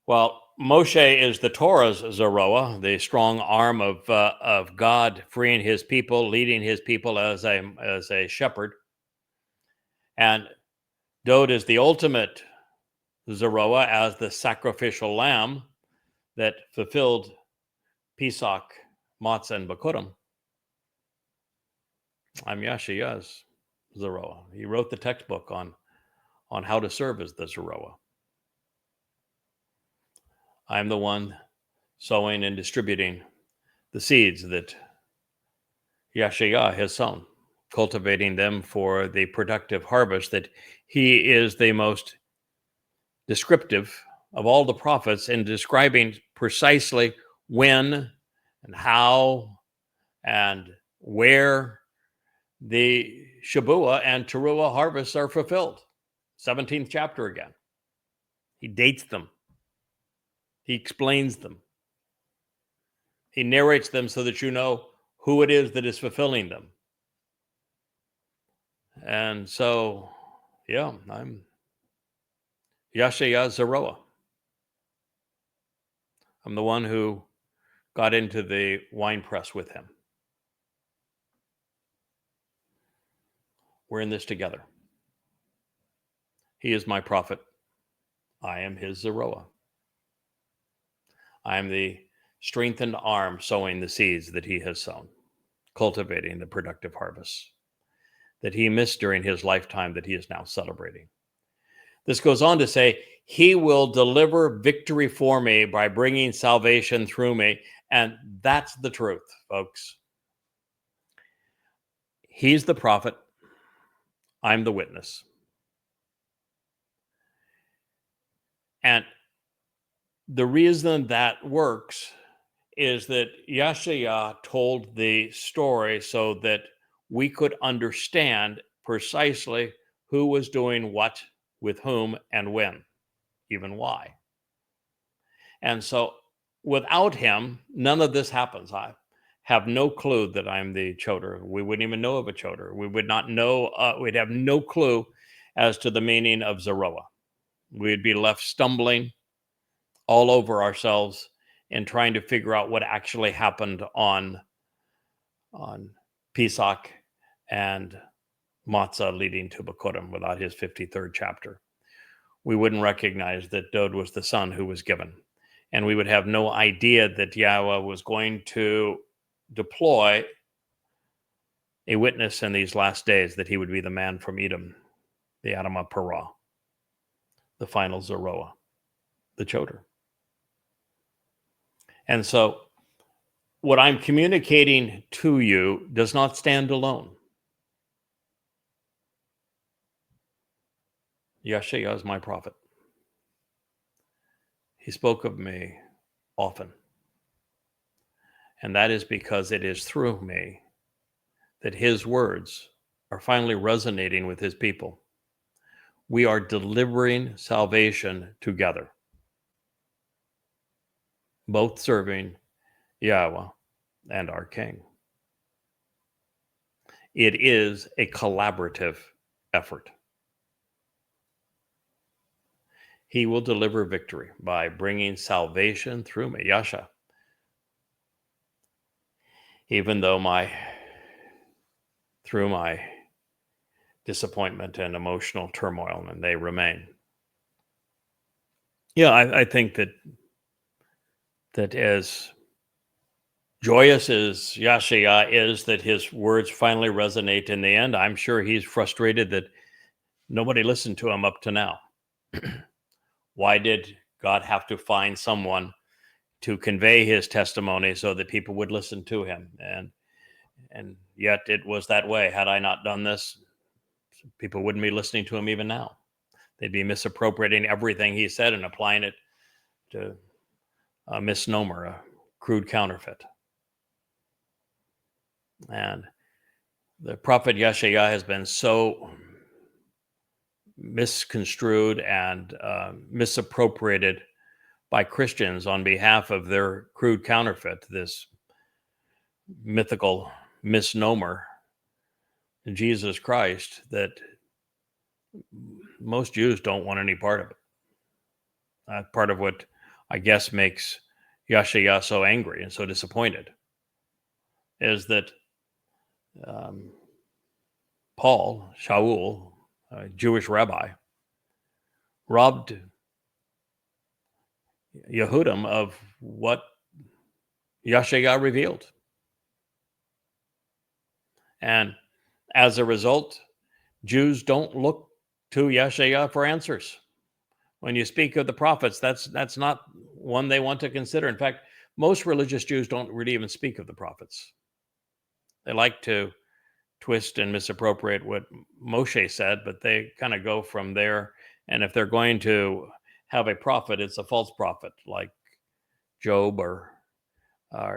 Speaker 1: while Moshe is the Torah's Zeroah, the strong arm of God, freeing his people, leading his people as a shepherd, and Dod is the ultimate Zeroah as the sacrificial lamb that fulfilled Pesach, Matzah, and Bikurim. I'm Yashayah's Zeroah. He wrote the textbook on how to serve as the Zeroah. I'm the one sowing and distributing the seeds that Yashayah has sown, cultivating them for the productive harvest that he is the most descriptive of all the prophets in describing precisely when and how and where the Shabuah and Teruah harvests are fulfilled. 17th chapter again. He dates them. He explains them. He narrates them so that you know who it is that is fulfilling them. And so, yeah, I'm Yashayah Zeroah. I'm the one who got into the wine press with him. We're in this together. He is my prophet. I am his Zeroah. I am the strengthened arm sowing the seeds that he has sown, cultivating the productive harvests that he missed during his lifetime that he is now celebrating. This goes on to say, he will deliver victory for me by bringing salvation through me. And that's the truth, folks. He's the prophet. I'm the witness. And the reason that works is that Yashayah told the story so that we could understand precisely who was doing what, with whom, and when, even why. And so without him, none of this happens. I have no clue that I'm the Choder. We wouldn't even know of a Choder. We would not know, we'd have no clue as to the meaning of Zeroah. We'd be left stumbling all over ourselves in trying to figure out what actually happened on Pesach and Matzah leading to Bikurim without his 53rd chapter. We wouldn't recognize that Dod was the son who was given. And we would have no idea that Yahweh was going to deploy a witness in these last days, that he would be the man from Edom, the Edom of Torah. the final Zeroah, the Choder. And so what I'm communicating to you does not stand alone. Yahowah is my prophet. He spoke of me often. And that is because it is through me that his words are finally resonating with his people. We are delivering salvation together, both serving Yahowah and our King. It is a collaborative effort. He will deliver victory by bringing salvation through me, Yasha. Even though through my disappointment and emotional turmoil, and they remain. Yeah, I think that as joyous as Yahowah is that his words finally resonate in the end, I'm sure he's frustrated that nobody listened to him up to now. Why did God have to find someone to convey his testimony so that people would listen to him? And yet it was that way. Had I not done this, people wouldn't be listening to him even now. They'd be misappropriating everything he said and applying it to a misnomer, a crude counterfeit. And the prophet Yahowah has been so misconstrued and misappropriated by Christians on behalf of their crude counterfeit, this mythical misnomer, Jesus Christ, that most Jews don't want any part of it. Part of what I guess makes Yahowah so angry and so disappointed is that Paul, Shaul, a Jewish rabbi, robbed Yehudim of what Yahowah revealed. And as a result, Jews don't look to Yahowah for answers. When you speak of the prophets, that's not one they want to consider. In fact, most religious Jews don't really even speak of the prophets. They like to twist and misappropriate what Moshe said, but they kind of go from there. And if they're going to have a prophet, it's a false prophet like Job or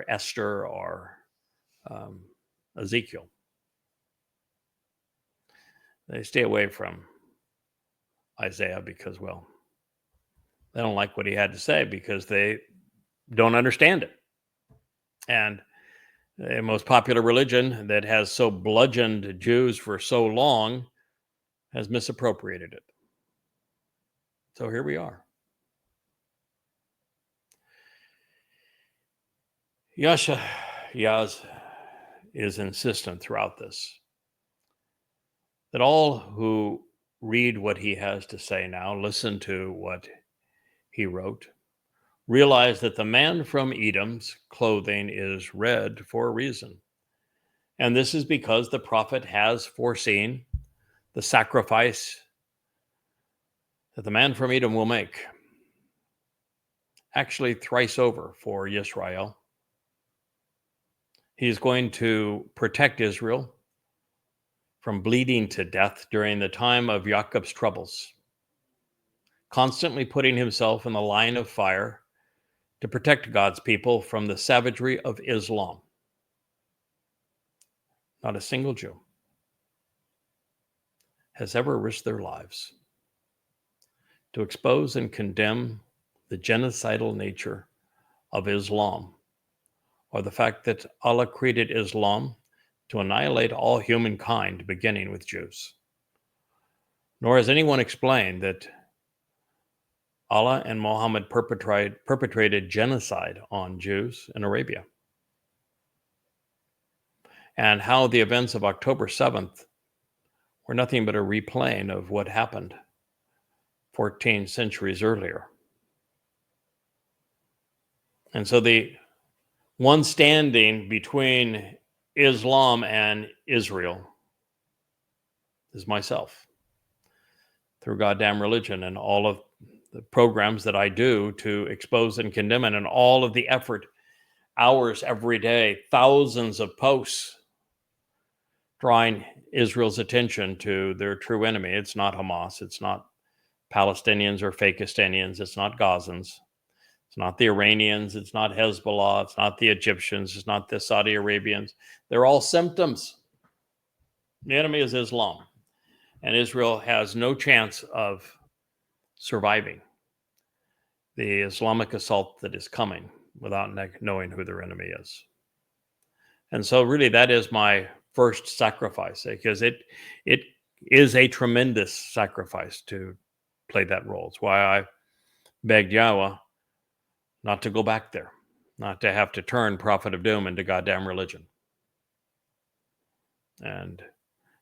Speaker 1: Esther or Ezekiel. They stay away from Isaiah because, well, they don't like what he had to say because they don't understand it. And the most popular religion that has so bludgeoned Jews for so long has misappropriated it. So here we are. Yahowah is insistent throughout this that all who read what he has to say now, listen to what he wrote, realize that the man from Edom's clothing is red for a reason. And this is because the prophet has foreseen the sacrifice that the man from Edom will make, actually thrice over for Israel. He's going to protect Israel from bleeding to death during the time of Jacob's troubles, constantly putting himself in the line of fire to protect God's people from the savagery of Islam. Not a single Jew has ever risked their lives to expose and condemn the genocidal nature of Islam, or the fact that Allah created Islam to annihilate all humankind, beginning with Jews. Nor has anyone explained that Allah and Muhammad perpetrated genocide on Jews in Arabia, and how the events of October 7th were nothing but a replaying of what happened 14 centuries earlier. And so the one standing between Islam and Israel is myself. through goddamn religion and all of the programs that I do to expose and condemn it, and all of the effort, hours every day, thousands of posts drawing Israel's attention to their true enemy. It's not Hamas. It's not Palestinians or Fakistanians. It's not Gazans. It's not the Iranians. It's not Hezbollah. It's not the Egyptians. It's not the Saudi Arabians. They're all symptoms. The enemy is Islam. And Israel has no chance of surviving the Islamic assault that is coming without knowing who their enemy is. And so really that is my first sacrifice, because it is a tremendous sacrifice to play that role. It's why I begged Yahweh not to go back there, not to have to turn Prophet of Doom into goddamn religion. And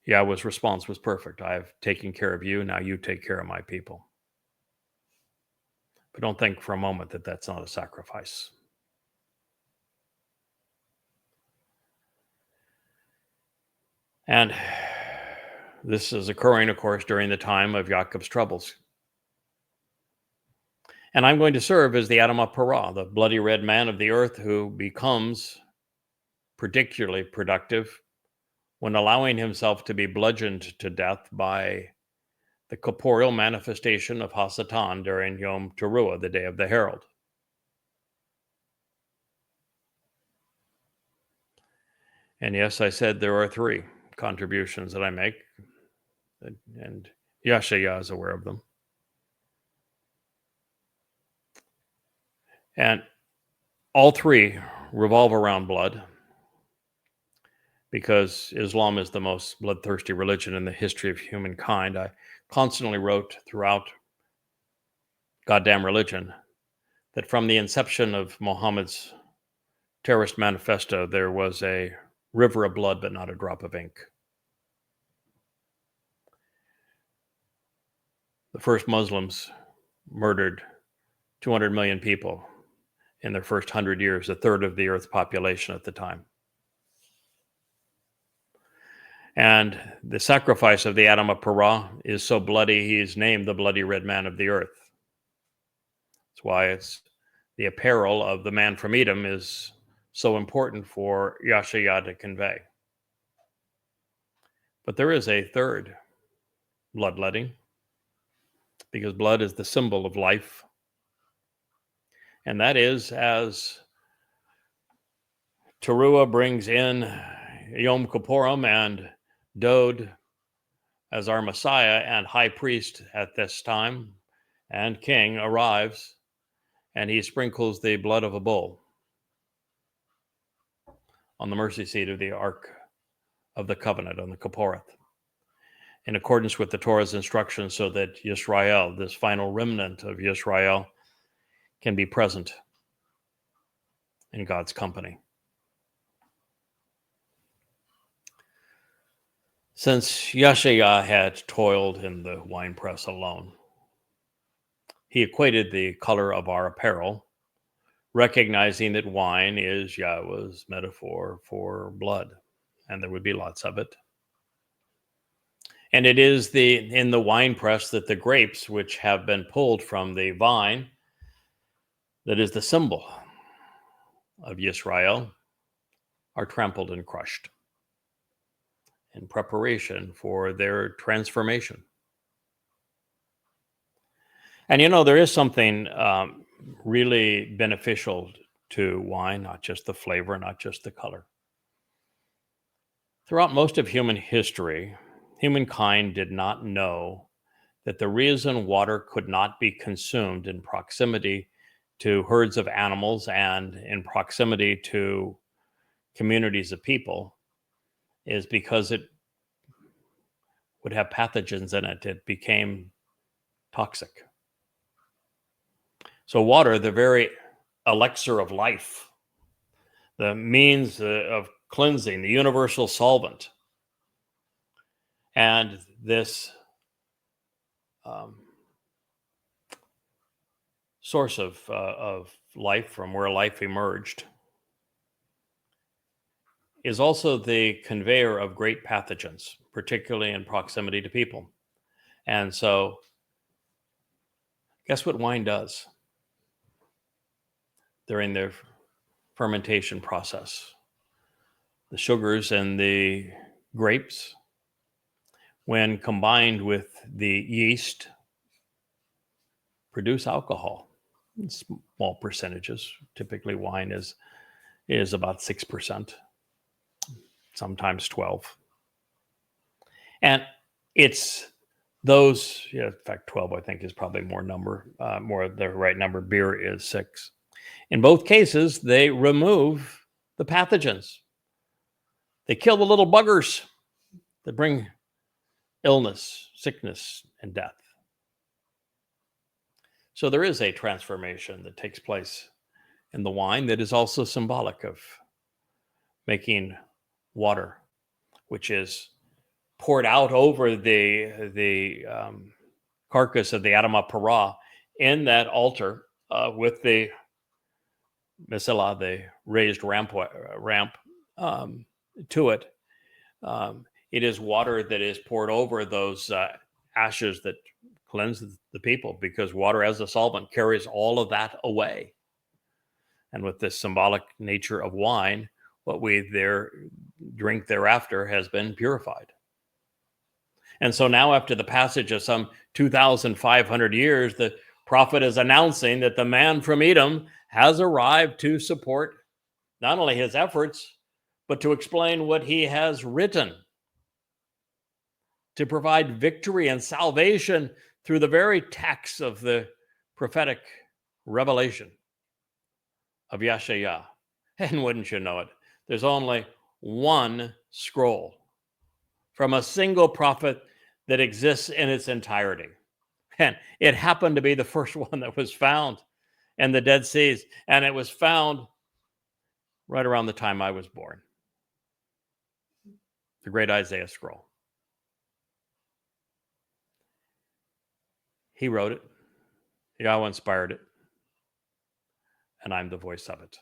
Speaker 1: Yahweh's response was perfect. I have taken care of you. Now you take care of my people. But don't think for a moment that that's not a sacrifice. And this is occurring, of course, during the time of Yaakov's troubles. And I'm going to serve as the Edom of Torah, the bloody red man of the earth, who becomes particularly productive when allowing himself to be bludgeoned to death by the corporeal manifestation of Hasatan during Yom Teruah, the day of the herald. And yes, I said there are 3 contributions that I make, and Yahowah is aware of them. And all 3 revolve around blood, because Islam is the most bloodthirsty religion in the history of humankind. I constantly wrote throughout goddamn religion that from the inception of Muhammad's terrorist manifesto, there was a river of blood, but not a drop of ink. The first Muslims murdered 200 million people in their first 100 years, a third of the Earth's population at the time. And the sacrifice of the Edom of Torah is so bloody, he's named the bloody red man of the earth. That's why it's the apparel of the man from Edom is so important for Yahowah to convey. But there is a third bloodletting, because blood is the symbol of life. And that is, as Teruah brings in Yom Kippurim and Dod as our Messiah and high priest at this time, and king arrives, and he sprinkles the blood of a bull on the mercy seat of the Ark of the Covenant, on the Kipporeth, in accordance with the Torah's instructions, so that Yisrael, this final remnant of Yisrael, can be present in God's company. Since Yahowah had toiled in the winepress alone, he equated the color of our apparel, recognizing that wine is Yahweh's metaphor for blood, and there would be lots of it. And it is in the winepress that the grapes, which have been pulled from the vine, that is the symbol of Yisrael, are trampled and crushed in preparation for their transformation. And there is something really beneficial to wine, not just the flavor, not just the color. Throughout most of human history, humankind did not know that the reason water could not be consumed in proximity to herds of animals and in proximity to communities of people is because it would have pathogens in it. It became toxic. So water, the very elixir of life, the means of cleansing, the universal solvent, and this source of life from where life emerged, is also the conveyor of great pathogens, particularly in proximity to people. And so, guess what wine does during the fermentation process? The sugars and the grapes, when combined with the yeast, produce alcohol in small percentages. Typically, wine is about 6%, sometimes 12%. And it's those, in fact, 12, I think, is probably more the right number. Beer is 6. In both cases, they remove the pathogens. They kill the little buggers that bring illness, sickness, and death. So there is a transformation that takes place in the wine that is also symbolic of making water, which is poured out over the carcass of the Edom Parah in that altar with the Mesilah, the raised ramp to it. It is water that is poured over those ashes that cleanse the people, because water as a solvent carries all of that away. And with the symbolic nature of wine, what we drink thereafter has been purified. And so now, after the passage of some 2,500 years, the prophet is announcing that the man from Edom has arrived to support not only his efforts, but to explain what he has written, to provide victory and salvation through the very text of the prophetic revelation of Yahowah. And wouldn't you know it, there's only one scroll from a single prophet that exists in its entirety. And it happened to be the first one that was found in the Dead Seas. And it was found right around the time I was born. The great Isaiah scroll. He wrote it. Yahweh inspired it. And I'm the voice of it.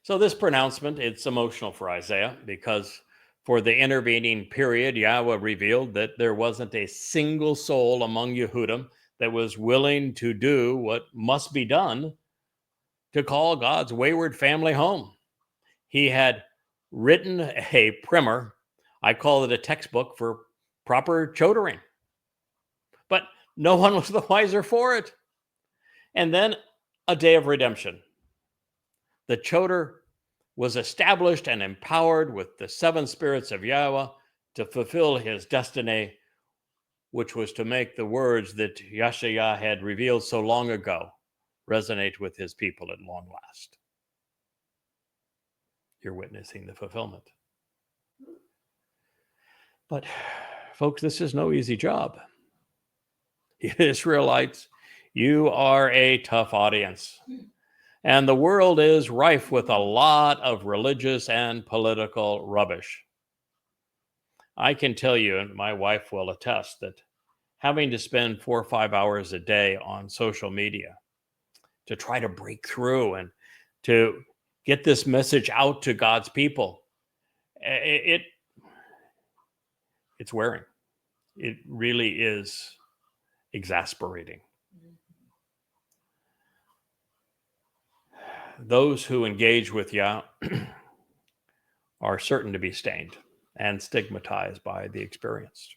Speaker 1: So this pronouncement, it's emotional for Isaiah, because for the intervening period, Yahweh revealed that there wasn't a single soul among Yehudim that was willing to do what must be done to call God's wayward family home. He had written a primer. I call it a textbook for proper chodering. But no one was the wiser for it. And then a day of redemption. The choder was established and empowered with the 7 spirits of Yahweh to fulfill his destiny, which was to make the words that Yahowah had revealed so long ago resonate with his people at long last. You're witnessing the fulfillment. But, folks, this is no easy job. Israelites, you are a tough audience. And the world is rife with a lot of religious and political rubbish. I can tell you, and my wife will attest, that having to spend 4 or 5 hours a day on social media to try to break through and to get this message out to God's people, it's wearing. It really is exasperating. Those who engage with Yah are certain to be stained and stigmatized by the experience.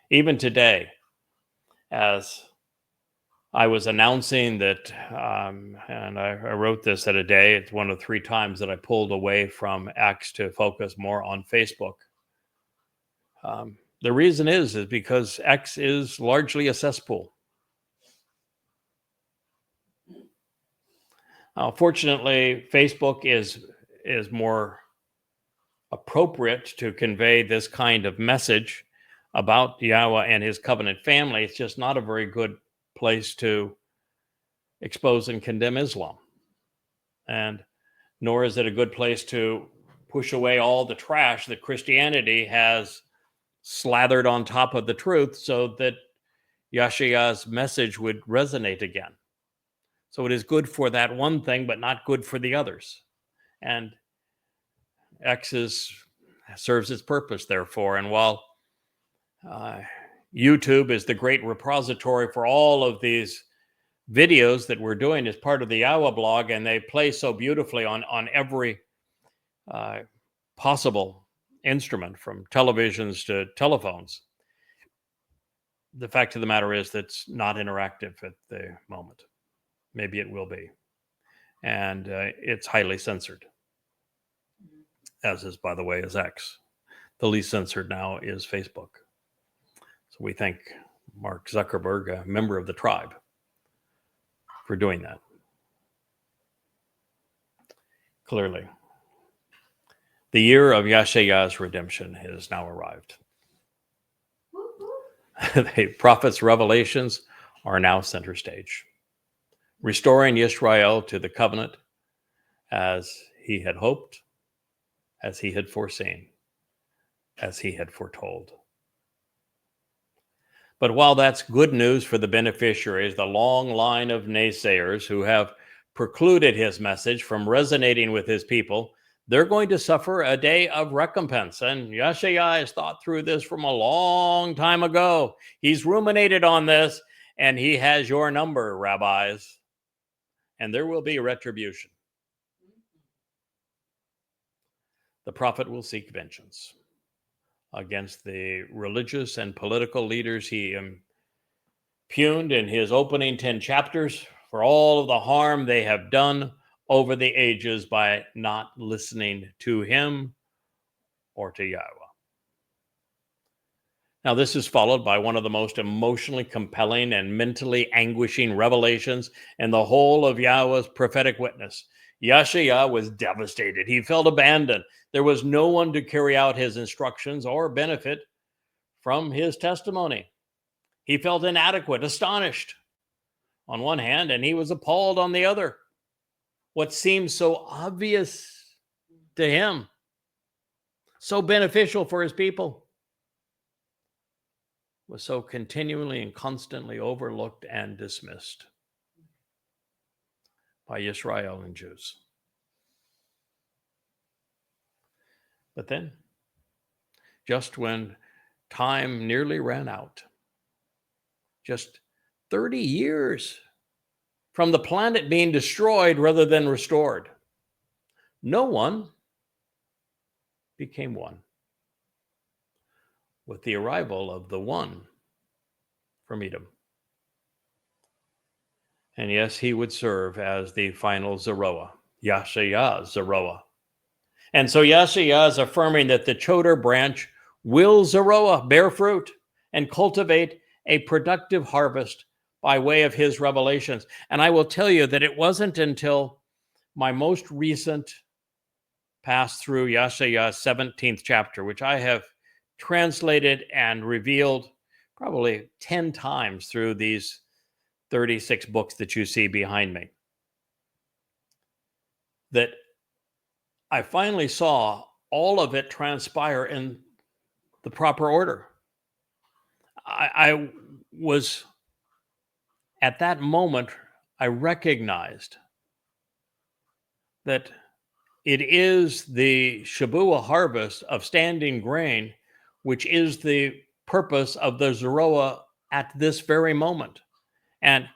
Speaker 1: Even today, as I was announcing that, and I wrote this at a day, it's one of 3 times that I pulled away from X to focus more on Facebook. The reason is because X is largely a cesspool. Fortunately, Facebook is more appropriate to convey this kind of message about Yahweh and his covenant family. It's just not a very good place to expose and condemn Islam. And nor is it a good place to push away all the trash that Christianity has slathered on top of the truth so that Yahowah's message would resonate again. So it is good for that one thing, but not good for the others. And X serves its purpose, therefore. And while YouTube is the great repository for all of these videos that we're doing as part of the YAHOWAH blog, and they play so beautifully on every possible instrument, from televisions to telephones, the fact of the matter is that's not interactive at the moment. Maybe it will be. And it's highly censored, as is, by the way, is X. The least censored now is Facebook. So we thank Mark Zuckerberg, a member of the tribe, for doing that. Clearly, the year of Yahowah's redemption has now arrived. The prophet's revelations are now center stage, restoring Israel to the covenant as he had hoped, as he had foreseen, as he had foretold. But while that's good news for the beneficiaries, the long line of naysayers who have precluded his message from resonating with his people, they're going to suffer a day of recompense. And Yahowah has thought through this from a long time ago. He's ruminated on this, and he has your number, rabbis. And there will be retribution. The prophet will seek vengeance against the religious and political leaders he impugned in his opening 10 chapters for all of the harm they have done over the ages by not listening to him or to YAHOWAH. Now, this is followed by one of the most emotionally compelling and mentally anguishing revelations in the whole of YAHOWAH's prophetic witness. Yahowah was devastated. He felt abandoned. There was no one to carry out his instructions or benefit from his testimony. He felt inadequate, astonished on one hand, and he was appalled on the other. What seemed so obvious to him, so beneficial for his people, was so continually and constantly overlooked and dismissed by Israel and Jews. But then, just when time nearly ran out, just 30 years from the planet being destroyed rather than restored, no one became one with the arrival of the one from Edom. And yes, he would serve as the final Zeroah, Yahowah's Zeroah. And so Yahowah is affirming that the Towrah branch will Zeroah, bear fruit, and cultivate a productive harvest by way of his revelations. And I will tell you that it wasn't until my most recent pass through Yahowah's 17th chapter, which I have translated and revealed probably 10 times through these 36 books that you see behind me, that I finally saw all of it transpire in the proper order. I was, at that moment, I recognized that it is the Shabuah harvest of standing grain, which is the purpose of the Zeroah at this very moment. And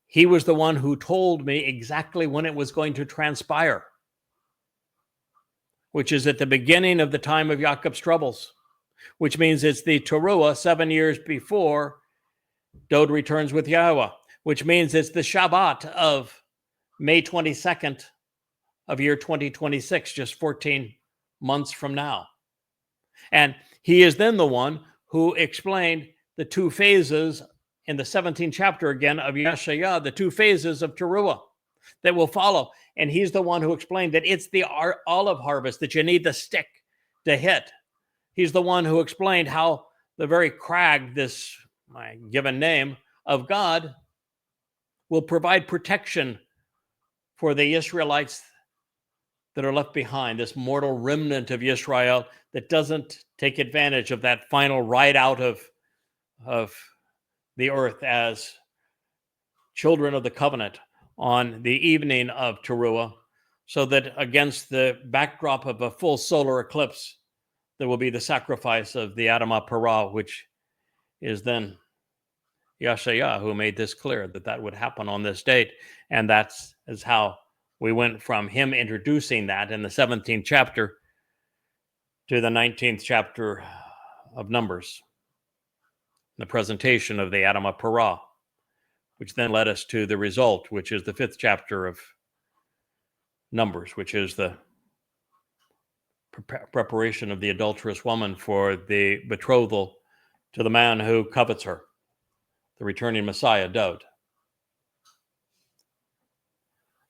Speaker 1: he was the one who told me exactly when it was going to transpire, which is at the beginning of the time of Jacob's troubles, which means it's the Teruah 7 years before Dod returns with YAHOWAH, which means it's the Shabat of May 22nd of year 2026, just 14 months from now. And he is then the one who explained the two phases in the 17th chapter again of Yahowah, the two phases of Teruah that will follow. And he's the one who explained that it's the olive harvest that you need the stick to hit. He's the one who explained how the very crag, this my given name of God, will provide protection for the Israelites that are left behind, this mortal remnant of Israel that doesn't take advantage of that final ride out of the earth as children of the covenant on the evening of Teruah, so that against the backdrop of a full solar eclipse, there will be the sacrifice of the Yahowah, which is then Yahowah who made this clear that would happen on this date. And that's is how we went from him introducing that in the 17th chapter to the 19th chapter of Numbers, the presentation of the Yahowah, which then led us to the result, which is the 5th chapter of Numbers, which is the preparation of the adulterous woman for the betrothal to the man who covets her, the returning Messiah, Dowd.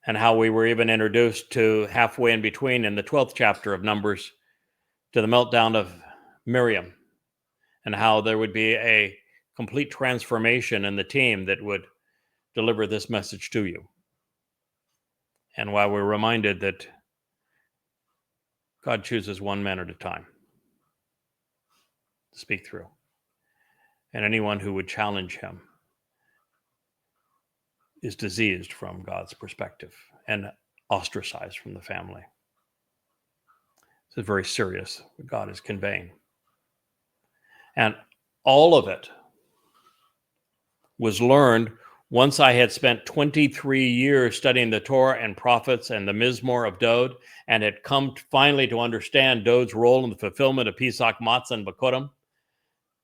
Speaker 1: And how we were even introduced to halfway in between in the 12th chapter of Numbers to the meltdown of Miriam, and how there would be a complete transformation in the team that would deliver this message to you. And while we're reminded that God chooses one man at a time to speak through, and anyone who would challenge him is diseased from God's perspective and ostracized from the family. This is very serious what God is conveying. And all of it was learned once I had spent 23 years studying the Torah and prophets and the Mizmor of Dowd, and had come finally to understand Dowd's role in the fulfillment of Pesach, Matzah, and Bakurim,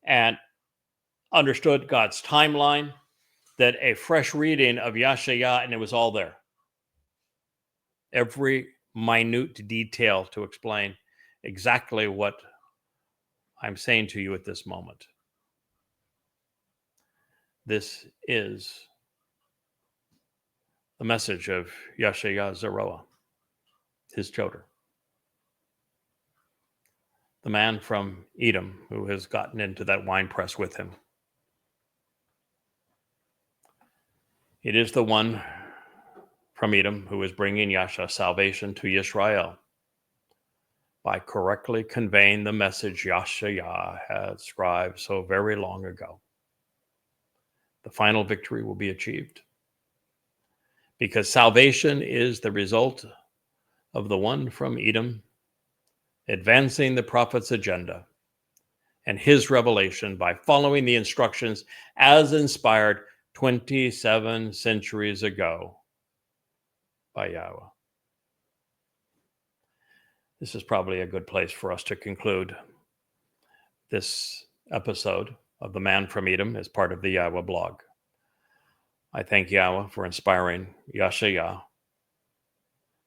Speaker 1: and understood God's timeline, that a fresh reading of Yahowah, and it was all there. Every minute detail to explain exactly what I'm saying to you at this moment. This is the message of Yahowah, his children. The man from Edom who has gotten into that wine press with him. It is the one from Edom who is bringing Yahowah salvation to Israel by correctly conveying the message Yahowah had scribed so very long ago. The final victory will be achieved because salvation is the result of the one from Edom advancing the prophet's agenda and his revelation by following the instructions as inspired 27 centuries ago by Yahowah. This is probably a good place for us to conclude this episode of The Man from Edom as part of the Yahowah blog. I thank Yahowah for inspiring Yahowah,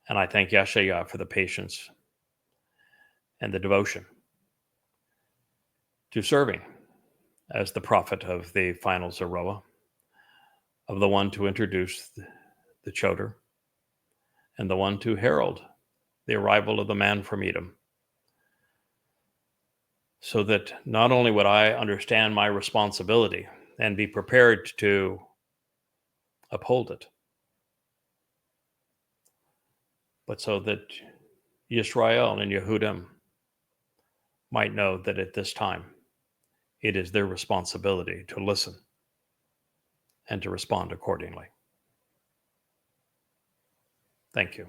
Speaker 1: and I thank Yahowah for the patience and the devotion to serving as the prophet of the final Zeroah, of the one to introduce the Choder, and the one to herald the arrival of the man from Edom, so that not only would I understand my responsibility and be prepared to uphold it, but so that Yisrael and Yehudim might know that at this time it is their responsibility to listen and to respond accordingly. Thank you.